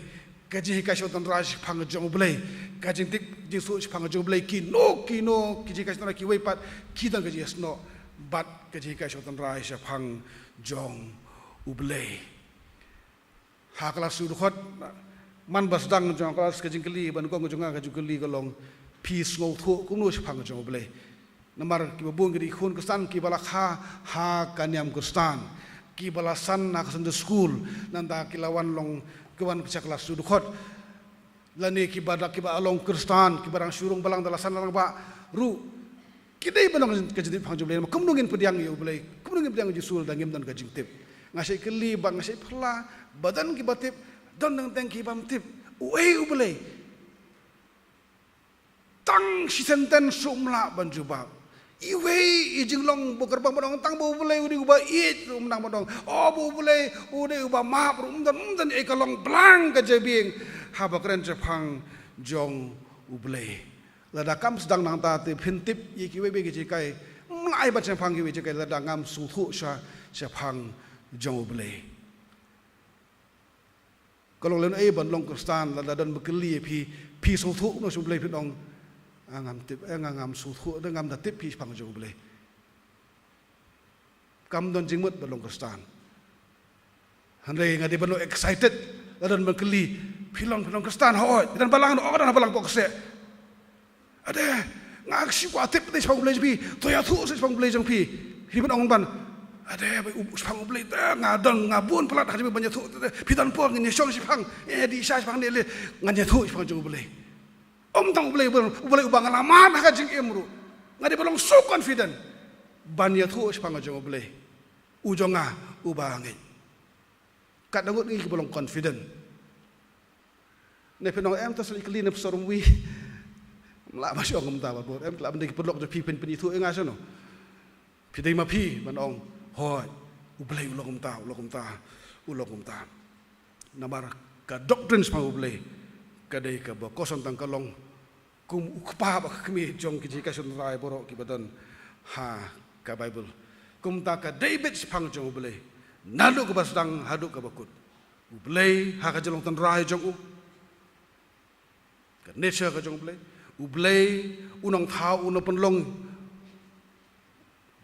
kaji ka shotan raj phang jong blai kaji tik jisu phang jong blai kino kaji ka shotan ki wei pat kidang kaji asno bat kaji ka shotan raj phang jong ublai ha kala su khot man bas dang jong kala kaji kali ban ko jonga kaji kali kolong peace ngau thu kum no phang jong blai namar ki babung gi khun kustan ki bala kha ha kanyam kustan ki bala san na kasan school nanda kilawan long kawan pecah kelas sudut khot lani kibadak kiba along kristan kibarang surung balang dalasan lang ba ru kidai banong kejadi phang jom le kumnungin pediang yu belai kumnungin pediang jisul dangim dan kajing tip ngasai keli bang ngasai phla badan kibatip don nang teng kibam tip uei ubelai tang si senten sumla banjuba iwei ijing long bukar bang badong tang bu bulai udi uba it rum nang badong oh bu bulai udi uba ma rum dan ekalong blang ka jebing ha bakren chapang jong ublei lada kam sedang nang ta te phintip yi ki wei be ki kai mlai ba chapang ki wei kai lada ngam su thu sha chapang jong ublei kalong len ai ban long kristan lada dan bekeli pi su thu no su ublei pinong ngam tip ngam su thu de ngam da tip pi phang jong ble kam don jingmut balong kristan hanre ngadi balo excited dan mengkeli pilong kristan hoi dan balang no dan balang pokse ade ngak si kwa tip de phang ble pi to ya thu se phang ble jong pi hiban ong ban ade phang ble ta ngadon ngabun pelat ha banyak thu pitan por ni song si phang di sa phang ne le nganya thu phang jong ble tang boleh ubang alaman ha jing emru ngadi bolong so confident ban ya thu spang jong boleh ujonga ubangi kat dangut ni bolong confident ne penong em ta sli clean up sorum wi la ba syong ngam ta ba bor em la bende pelok je pi pen pen itu enga sono pi dei ma pi ban ong hoi ublei ulok ngam ta namar ka doctrine spang ublei kadai ka ba kosan tang kalong kum ukpa ba kami jong ki ka sun rai borok ki badan ha ka bible kum ta ka david phang jong bele nalu ka basdang hadu ka bakut ublei ha ka jong tan rai jong u ka nature ka jong bele ublei unong thau uno penlong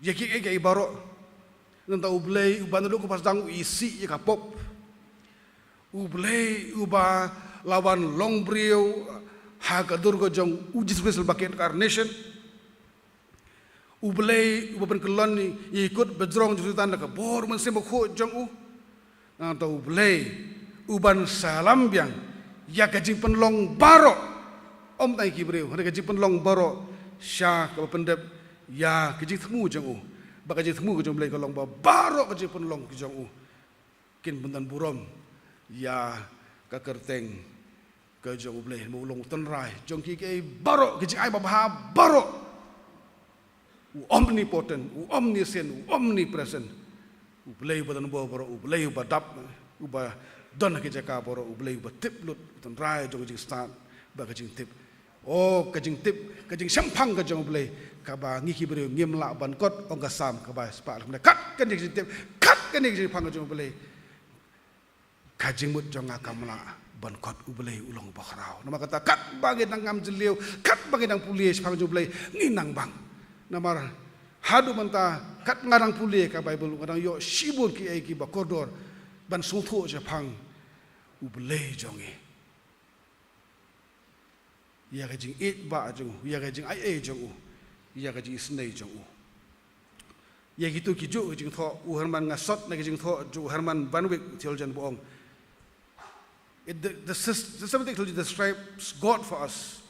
yaki e baro nanta ublei ubanalu ka basdang isi ka pop ublei uba lawan long brio haga durgo jong uji special bucket carnation ublei uban kelon ikut bejrong jurutan ka bor men semo kho jong u atau belai uban salam biang ya kajing penlong baro om tai ki breu ada kajing penlong baro sya ka pendep ya kajing temu jang u ba kajing temu kajing belai kolong baro kajing penlong ki jang u kin bentan burom ya ka kerteng ka jang belai mo long tenrai jong ki ke baro kajing ai ba baro omnipotent omniscient omnipresent belai bentan baro belai badap uba don ke jaka boro ublei uba tip lut ton rai jong jing start ba kajing tip kajing tip kajing sampang ka jong ublei ka ba ngi ki bre ngim la ban kot ong ka sam ka ba spa la kat kan jing tip kat kan jing pang ka jong ublei kajing mut jong akamla ban kot ublei ulong bakrau nama kata kat bagi nang ngam jeliu kat bagi nang pulis pang jong ublei ngi nang bang namar hadu manta kat ngarang pulie ka bible ngarang yo shibun ki ai ki ba kodor ban sung thu je phang ublei jongi ya ga jing it ba jong ya ga jing ai e jong ya ga jing snei jong ya gitu ki ju jing tho u herman ngasot na jing tho ju herman banwik theologian boong the systematic theology describes God for us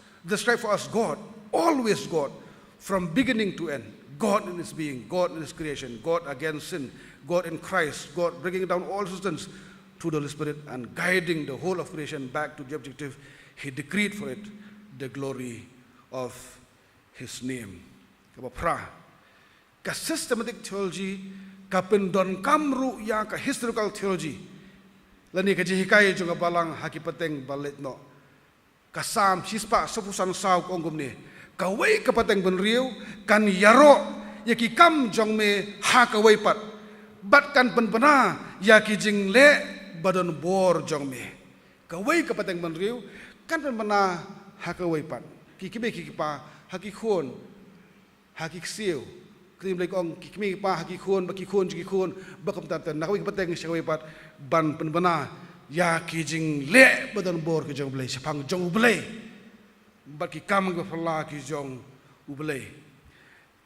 God always God from beginning to end God in his being God in his creation God against sin God in Christ, God bringing down all existence through the Holy Spirit and guiding the whole of creation back to the objective He decreed for it, the glory of His name. Kapa pra, ka systematic theology, ka pendon kamru ya ka historical theology. Lani ka jihikai junga balang haki pateng balit no. Ka sam hispa sopusan saw kongum ni. Ka wei ka pateng benriu kan yaro yaki kam jong me ha ka wei pat. Bat kan penpena ya ki jing le badan bor jong me kawai ka pateng benriu kan penpena ha kawai pat ki kibe ki pa ha ki khon ha ki siu krim le kong ki kimi pa ha ki khon ba ki khon ba kam tan na kawai ka pateng shawai pat ban penpena ya ki jing le badan bor ki jong ble sapang jong ble ba ki kam ga phla ki jong uble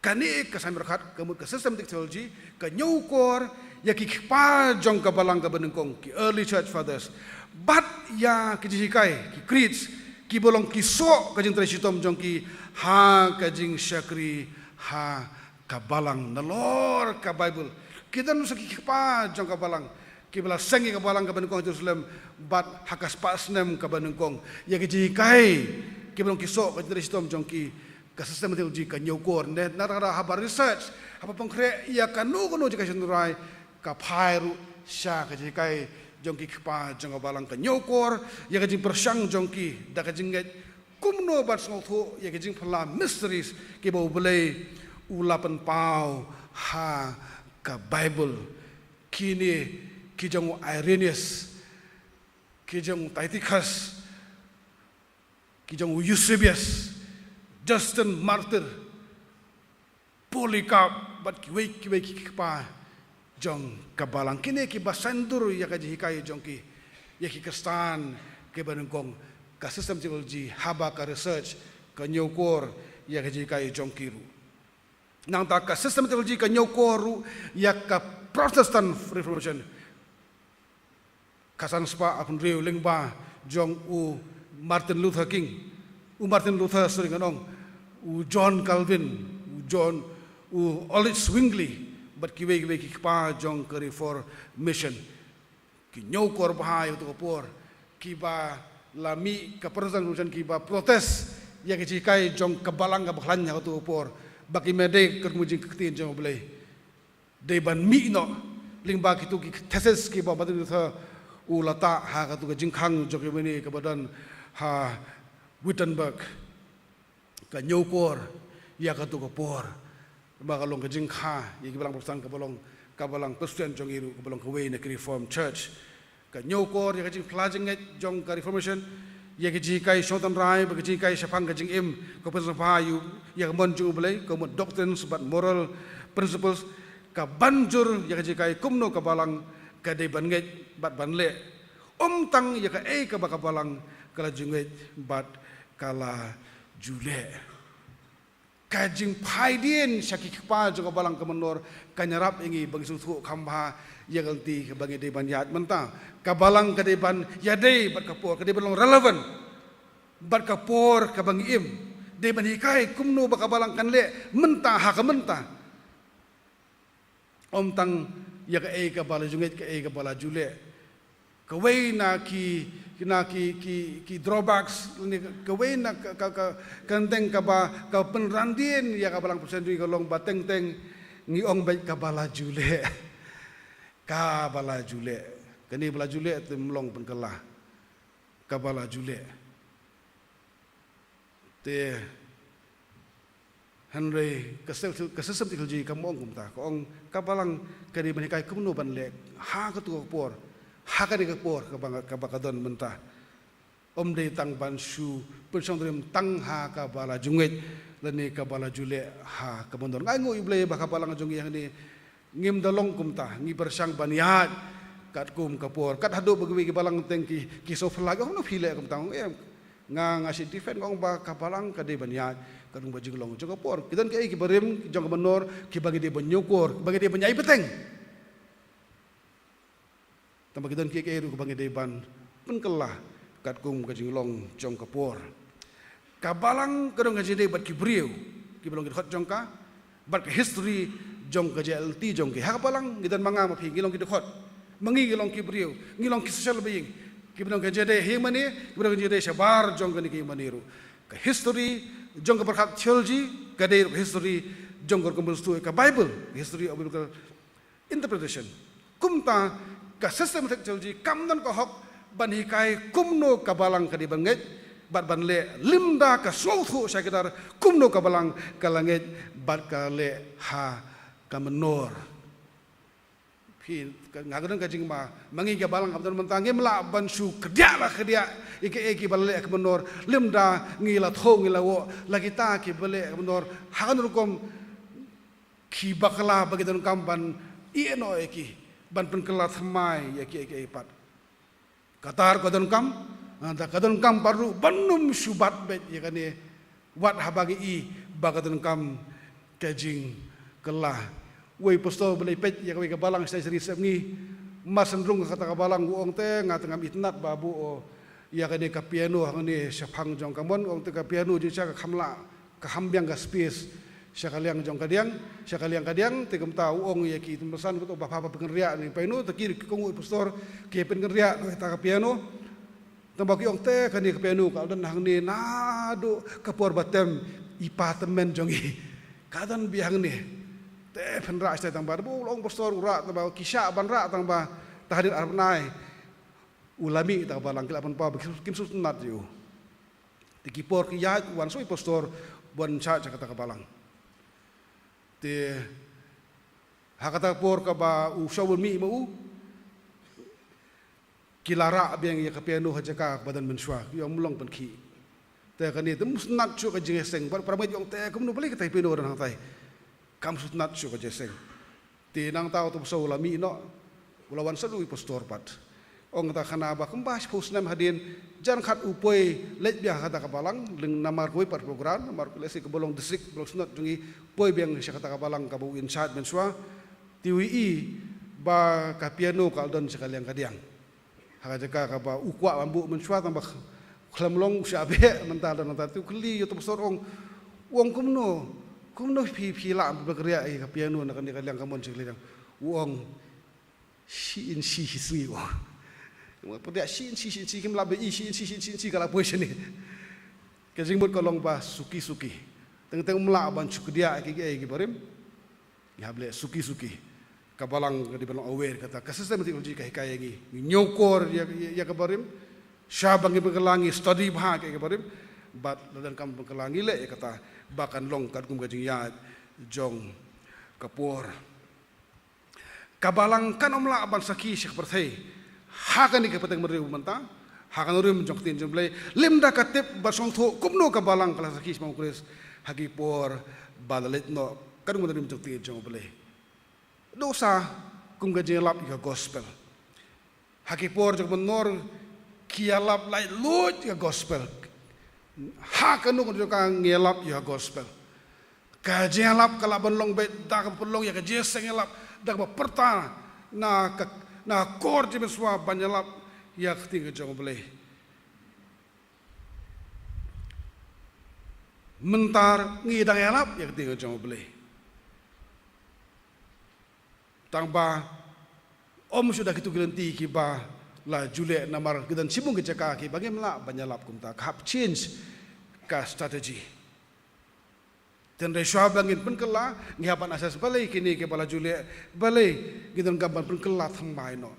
kani kasam berkat kemut ke systematic theology ke nyukor ya ki pa jong ka balang ka benengkong ki early church fathers but ya ki jikai ki creeds ki bolong ki so ka jing tresitom jong ki ha ka jing syakri ha ka balang nalor ka bible kita nu ki pa jong ka balang ki bala sengi ka balang ka benengkong Jerusalem but hakas pasnem ka benengkong ya ki jikai ki bolong ki so ka jing tresitom jong ki ka sistem teologi ka nyokor ne narara haba research haba pangkre ya kanu jika senrai ka phairu sha ka jikai jongki kpa jong balang ka nyokor ya ka jing persang jongki da ka jinget kumno bat snotho ya ka jing phla mysteries ke bo belai ulapan pau ha ka bible kini ki jong Irenaeus ki jong Tychicus ki jong Eusebius Justin Martyr, Polycarp, bat kiwei pa jong kabalang kini ki basandur ya kaji hikai jong ki ya ki kestan ke benengkong ka sistem teologi haba ka research ka nyokor ya kaji hikai jong kiru nang ta ka sistem teologi ka nyokor ya ka Protestant Reformation kasan spa akun riu lingba jong u Martin Luther King Martin Luther sering anong John Calvin John Olive Zwingli but kiwe ki pa jong ka reformation ki nyokor bahai to por ki ba lami ka Protestant ki ba protes ya ki kai jong kabalang ka bakhlan nya to por baki mede kermujing ketin jong belai de ban mi no lingba ki tu ki thesis ki ba Martin Luther ulata ha ka tu ka jingkhang jong ni ka badan ha Wittenberg ka nyokor ya ka tu ka por ba ka long ka jingkha ya ki balang Protestant ka balang Protestant jong iru ka balang ka way na Reformed Church ka nyokor ya ka jing plajing jong ka Reformation ya ki ji kai shotan rai ba ki ji kai shapang ka jing im ka pen sa yu ya ka mon jung belai ka mon doctrines but moral principles ka banjur ya ka ji kai kumno ka balang ka de ban ngai bat ban le tang ya ka ka ba ka balang kala jungai bat kala jule kajing paidin syaki kpa jong kabalang kemenor kanyarap ingi bagi sutu kamba yang alti bagi deban yat mentang kabalang kedeban yadei bat kapor kedeban long relevan bat kapor kabang im deban hikai kumno bakabalang kan le mentang hak mentang om tang ya ka kabala junget ka kabala jule kawai na ki drawbacks ni kawai na ka kanteng ka ba ka penrandien ya ka balang persendui ka long bateng teng ni ong bai ka bala jule kani bala jule tem long pen kala ka bala jule te Henry kesesem tikilji kamong kumta ko ong ka balang kani banikai kumno ban le ha ka tu por hakani ka por ka bakadon mentah om de tang ban shu persong drim tang ha ka bala junget lani ka bala jule ha ka bondon ngai ngoi ble ba ka balang jong yang ni ngim dalong kumta ngi bersang baniat kat kum ka por kat hadu bagi ki balang teng ki so flag ong no phile kum tang nga ngasi defend ong ba ka balang ka de baniat kadung baju long jong ka por kidan ki berim jong ka menor ki bagi de banyokor bagi de banyai peteng tambah kita ki ru bagi deban penkelah kat kum ka jinglong jong kapor kabalang kadong ka jide bat ki briu ki belong ki hot jong ka bat ka history jong ka JLT jong ki ha kabalang gidan manga ma phi ngilong ki hot mangi ngilong ki briu ngilong ki social being ki belong ka jide he mani ki belong ka jide sabar jong ka ni ki maniru ka history jong ka berkat theology ka de history jong ka kumstu ka bible history of biblical interpretation kumta ka sistem teknologi kamdan ko hok ban hikai kumno kabalang ka dibanget bat ban le limda ka southu sakidar kumno kabalang kalanget bat ka le ha ka menor pin ngagadon ka jingma mangi ka balang abdan mentang mela ban su kedia la kedia iki ban le ka menor limda ngila tho ngila wo lagi ta ki bale ka menor hakan rukom ki bakla bagidon kamban ieno iki ban penkelat mai ya ki pat katar kadon kam baru banum subat bet ya kane wat habagi i bagadon kam kajing kelah wei posto belai pet ya ka balang sai seri semni masendrung kata ka balang uong te ngatengam itnat babu o ya kane ka piano ngane syapang jong kamon ong te ka piano ji ka khamla ka hambyang ka space syakaliang jong kadiang tegem tau ong ya ki tempesan betul bapa pengeria ni painu tekir kongu pastor ki pengeria ta ka piano tambaki ong te kani ka piano ka dan hang ni nado kapor batem ipatemen jong i kadan biang ni te penra sta tang ba bu ong pastor ura tamba kisah banra tang ba tahdir arnai ulami ta balang kilapan pa kim sunat yo tikipor ki ya wan soi pastor bon cha kata ka balang te hakata por ka ba u shawul mi mau kilara biang ya ka piano hajaka badan menswa yo mulong pen ki te kani te musnat chu ka jeseng bar pramai yong te kum no bali ka tai piano ran tai kam susnat chu ka jeseng te nang tau tu shawul mi no ulawan sadu pastor pat ong ta khana ba kembas pusnam hadin jan khat upoi let biang kata ka balang leng namar koi par program namar lesi ke bolong distrik bolong sunat jungi poi biang sya kata ka balang ka bu inside menswa TWI ba ka piano ka don sekaliang kadiang ha jaka ka ba ukwa bambu menswa tambah khlamlong syabe mental dan tu kli yo tu sorong wong kumno pi la bergeria ka piano nak kaliang kamon sekaliang wong si sui Pada sin kim labe sin kala puisi ni. Kajing mut kolong ba suki. Teng mela ban sukudia ki barim. Ya ble suki. Kabalang di balang aware kata kasistem teknologi ka hikaya ngi. Nyokor ya ka barim. Syabang ki bekelangi study bah ki barim. Bat dan kam bekelangi le kata bakan long kat kum kajing ya jong kapor. Kabalang kan omla ban saki syekh perthai. Hakan ni kapateng meriu mentang, hakan urim jong tin jomblay, limda katip basong tho kumno kabalang kala sakis mau kris, hagi por badalit no kadung urim jong tin jomblay. Dosa kum gajeng lap ika gospel, hagi por jong menor kialap lai lut ika gospel, hakan nu jong kang ngelap ika gospel. kajelap kala banlong bet dak pelong ya kaje sengelap dak perta na kor je beswa banyalap ya tinggal jong boleh mentar ngidang elap ya tinggal jong boleh tangba om sudah gitu gelenti kiba la jule namar kidan sibung kecaka ki bagaimana banyalap kumta hap change ka strategi dan reswa bangin pun kela ngihapan asas balai kini ke bala jule balai gidan gambar pun kela thambai no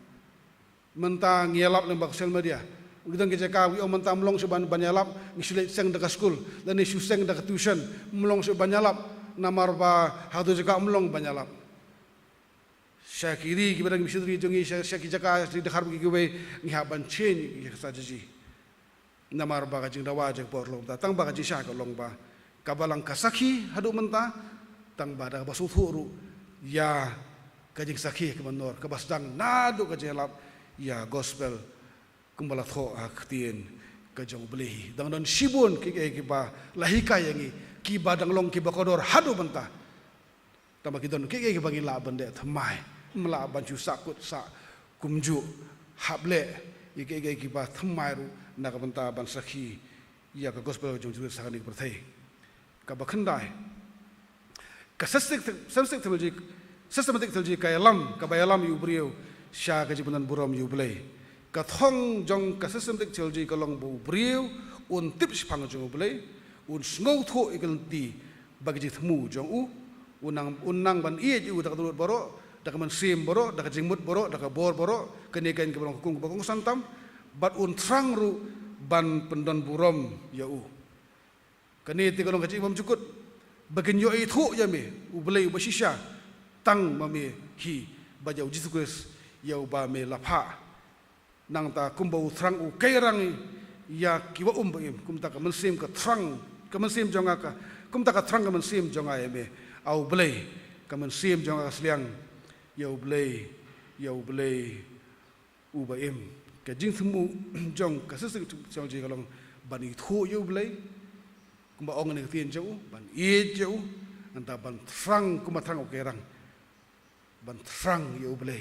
mentang ngialap lembak sosial media gidan kecaka wi om mentang melong seban banyalap ngisule seng dak school dan isu seng dak tuition melong se banyalap namar ba hatu jaka melong banyalap syakiri kibadang misidri jongi syaki jaka di dakhar gi we ngihapan chen ya sajaji namar ba kajing dawa jak porlong datang ba kaji syak long ba kabalang kasaki hadu menta tang bada basufuru ya kajing sakhi kemanor kabasdang nadu kajelap ya gospel kumbala tho aktien kajong beli dang don sibun ki ba lahika yangi ki badang long ki bakodor hadu menta tama kidon ki bangi la bande thamai mela banju sakut sa kumju hable ki ba thamai ru nak benta ban sakhi ya ka gospel jong ju sakani perthai kabakhandai systematic technology kayalam kabayalam yu brio sha ka jibunan buram yu blai ka thong jong ka systematic technology kalong bu brio un tips phang jong blai un sngo tho ikalti bagi thmu jong u unang ban ie ju dak durut boro dak man sim boro dak jingmut boro dak bor boro kenekan ke bang kung bakong santam bat un trang ru ban pendon buram ya u kani ti kalong kaji imam cukut bagin yo itu ya me ublai ubasisha tang mame hi bajau Jesus ya ba me lapha nang ta kumbau thrang u kairang ya kiwa baim kumta ka mensim ka thrang ka mensim jonga ka kumta ka thrang ka mensim jonga ya me au blai ka mensim jonga sliang ya ublai ubaim ka jing thmu jong ka sesek jong ji kalong bani thu ya ublai kumba ong ni tien jauh ban ie jauh anta ban thrang kuma thrang okerang ban thrang yo ble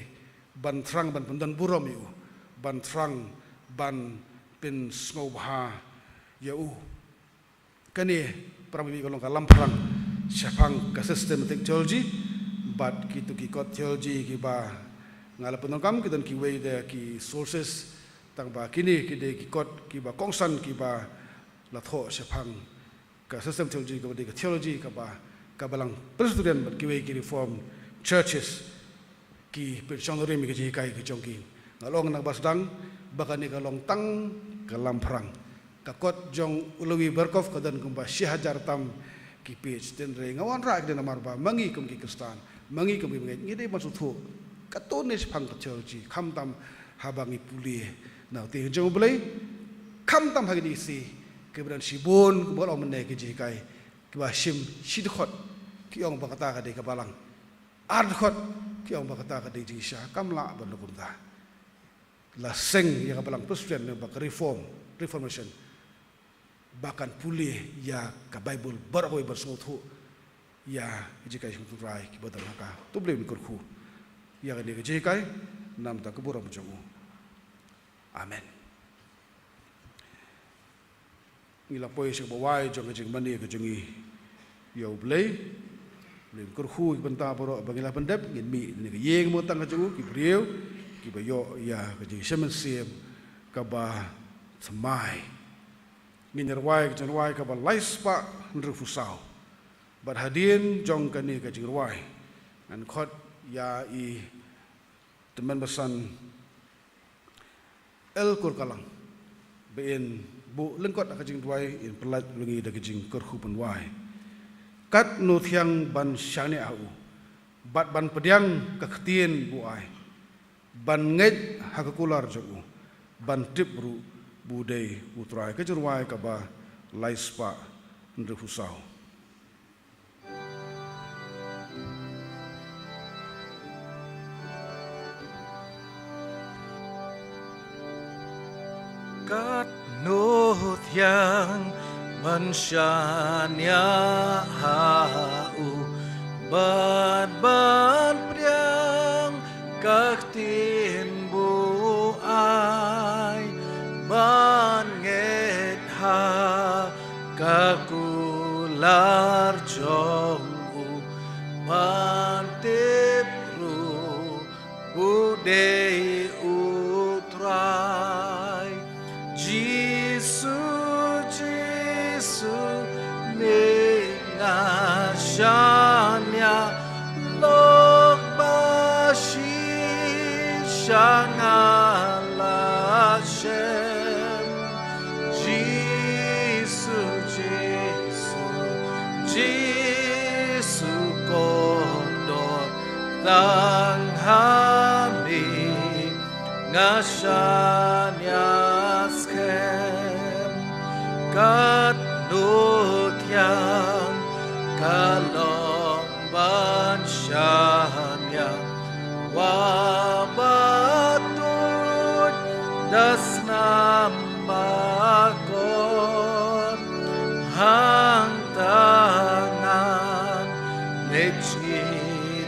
ban thrang ban pendan burom yo ban thrang ban pin snobha yo kani prabi kolong kalam perang syapang ka systematic technology bat kitu ki kot theology ki ba ngala penongkam kidan ki way de ki sources tang ba kini ki de ki kot ki ba kongsan ki ba la tho syapang ka system theology ka theology ka ba ka balang presbyterian but ki reform churches ki pensionori mi ki kai ki jongki ngalong nak basdang bakani ka long tang ka lamprang ka kot jong ulawi berkov ka dan kumba syahajar tam ki page den re ngawan ra den marba mangi kum ki kristan mangi kum ki ngide masuk thu ka tonis phang ka theology kham tam habangi puli na te jong blai kham tam hagi si keberan sibun bol om ne ki jikai ki ba sim sidkhot ki ong bakata ka de ka balang ardkhot ki ong bakata ka de jisha kamla ban kunta la seng ya ka balang presbyterian ne bak reformation bahkan pulih ya ka bible barakoi bersothu ya jikai sung rai ki badal ka tu boleh mikor khu ya ka de jikai nam ta ka buram jongu amen ngila poi se bawai jong jing mani ke jongi yo blai len kur khu benta boro bangila pendep ngin mi ni ke yeng mo tang ka jongu ki brieu ki ba yo ya ke jing semen siem ka ba semai ngin rwai ke rwai ka ba laispa ndru fusau bat hadin jong ka ni ke jing rwai an khot ya i teman besan el kur kalang bein bu lengkot ak jing duai in pelat lungi da jing kerhu penwai kat nu thiang ban syane au bat ban pediang ka ktien bu ai ban nget hakakular jo ban tip ru budai utrai ke jurwai ka ba laispa ndre fusau kat nu thiang ban syanya ban ban priang các tin bu ai ban nghe ha các kular trong u ban tiếp ru bu dei utrai Jesus Shania lok bashi shangala shem Jesus kodor tang hami ngashania skem kat nut yang kalong ban shania wabatut das namakon hang tangan lechi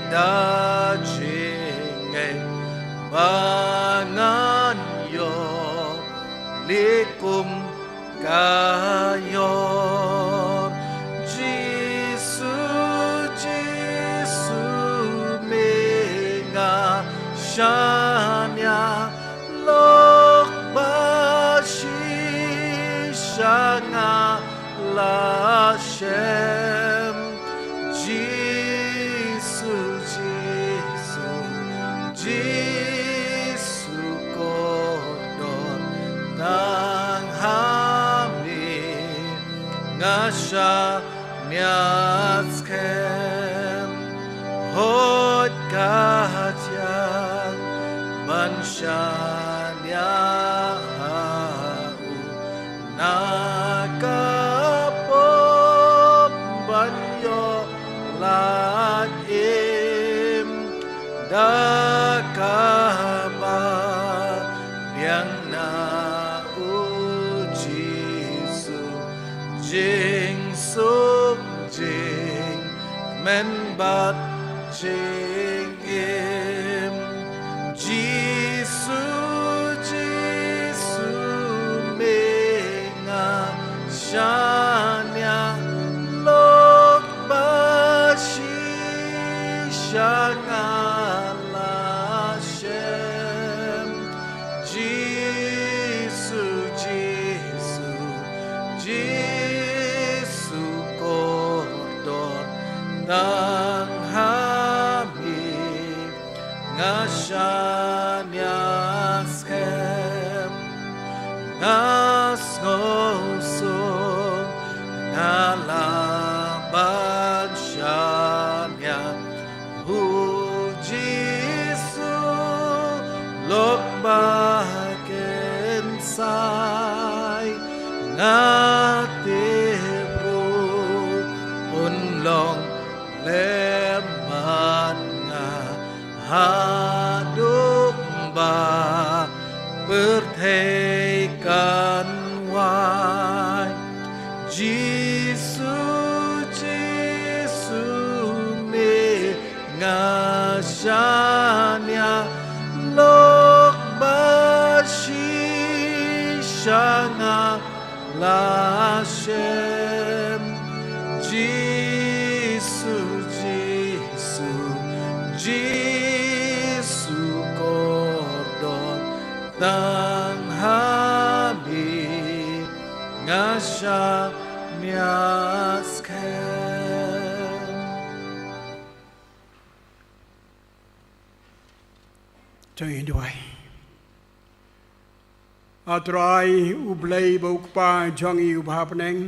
dajinge mangan yo likum kayor Shania lok bashi shanga la shem Jesus kodor tang hami ngasha nyaskem hot katya Banshanya nakapop banyo lakim dakama yang na ujisu jing suk jing men bat jing im Jesus menga shania lok bashi shangala shem Jesus kodor tang hami ngashanya Nasngosong ngalaban shanya hu Jisu lok baken sai ngatibru unlong leman nga haduk ba bertheikan wai Jesus me ngashanya lok bashi shanga la shem Jesus kodor tang hami ngasha nyaskem cho yên đuổi atrai ublay bukpa jangi ubhapneng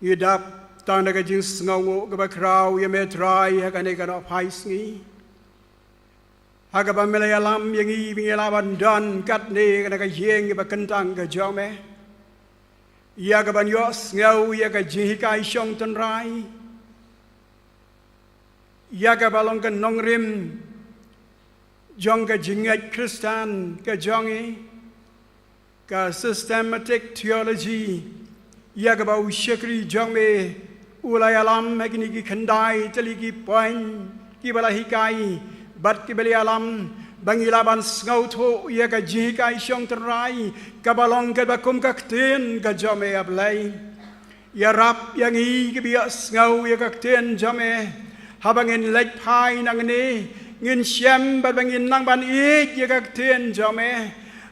yudap tanda ka jing sngawo ka bakraw yametrai hakane ka no phaisngi hagaba melayalam yangi bingelaban dan katne kana ka yeng ba kentang ka jome ya ka ban yos ngau ya ka jihikai shong tanrai ya ka balong ka nongrim jong ka jingat Kristan ka jongi ka systematic theology ya ka ba ushakri jong me ulai alam hagini ki khandai tali ki poin ki balahikai bat ki bali alam bangilaban ngau tho ia ka jikai syong terai kabalong ka bakum ka kten ka jome ablai ya rap yang i ki bias ngau ia ka kten jome habangin lek pai nang ne ngin syam bat bangin nang ban i ia ka kten jome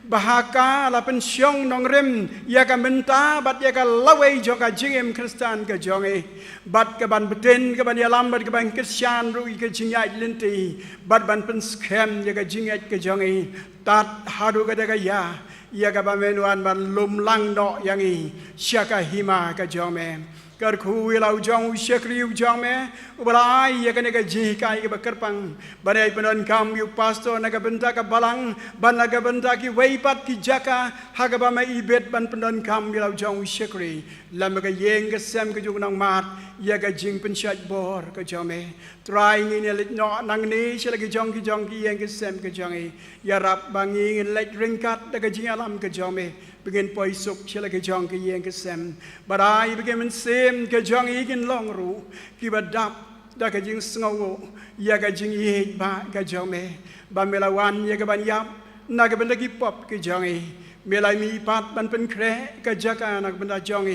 bahaka la pensyong nong rem ia ka menta bat ia ka lawai joka jingem kristan ka jonge bat ka ban beten ka ban alam bat ka ban kristan ru ka jingai linti bat ban pen scam ia ka jingai ka jonge tat hadu ka daga ya ia ka ban menuan ban lum lang do yang i syaka hima ka jome kar khu ilau jong syakri jong me ubalai ya kan ka ji kai ka kerpang banai penon kam yu pasto naga benta ka balang ban naga benta ki weipat ki jaka haga ba mai ibet ban penon kam ilau jong syakri lam ka yeng ka sem ka jung nang mat ya ka jing pensyat bor ka jome try ngin lit no nang ni sila ki jong ki yeng ka sem ka jong ya rap bangi ngin let ringkat da ka jing alam ka jome begin poi suk sila ki jong ki yeng ka sem barai begin men sem ka jong igin long ru ki badap da ka jing sngo ya ka jing ye ba ka jome ba melawan ya ka ban yap na ka benda ki pop ki jong melai mi pat ban pen kre ka jaka nak benda jong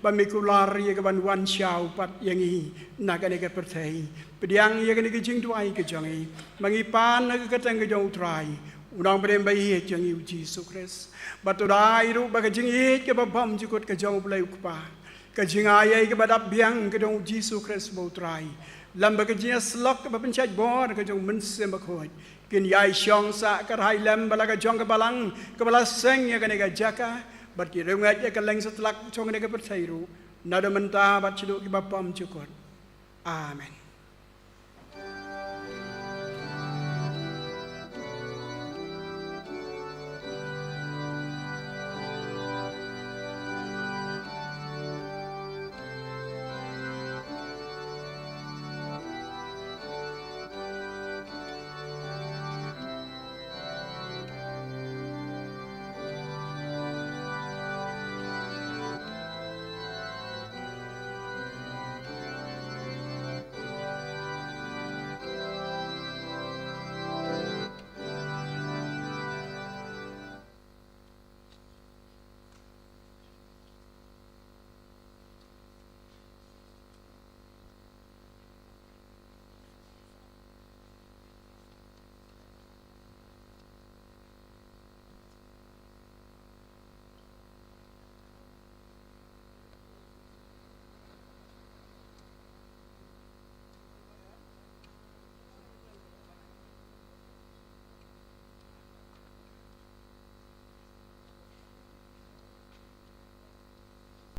ba mi kular ya ka ban wan chau pat yang i na ka ne ka perthai pediang ya ka ne ki jing tuai ka jong mangi pan na ka tang ka jong trai unang brem bai he jong i Jesus Christ batudai ru ba ka jing ye ka ba bam jikot ka jong blai ukpa ka jing ayai ka badap biang ka dong Jesus Christ bo trai lam ba ka jing slok ka ba pencaj bor ka jong men sem ba khoi kin yai syong sa ka hai lam bala ka jong ka balang ka bala seng ya ka ne ka jaka bat ki rengat ya ka leng setlak chong ne ka perthai ru nada menta bat chidu ki ba pam jikot amen.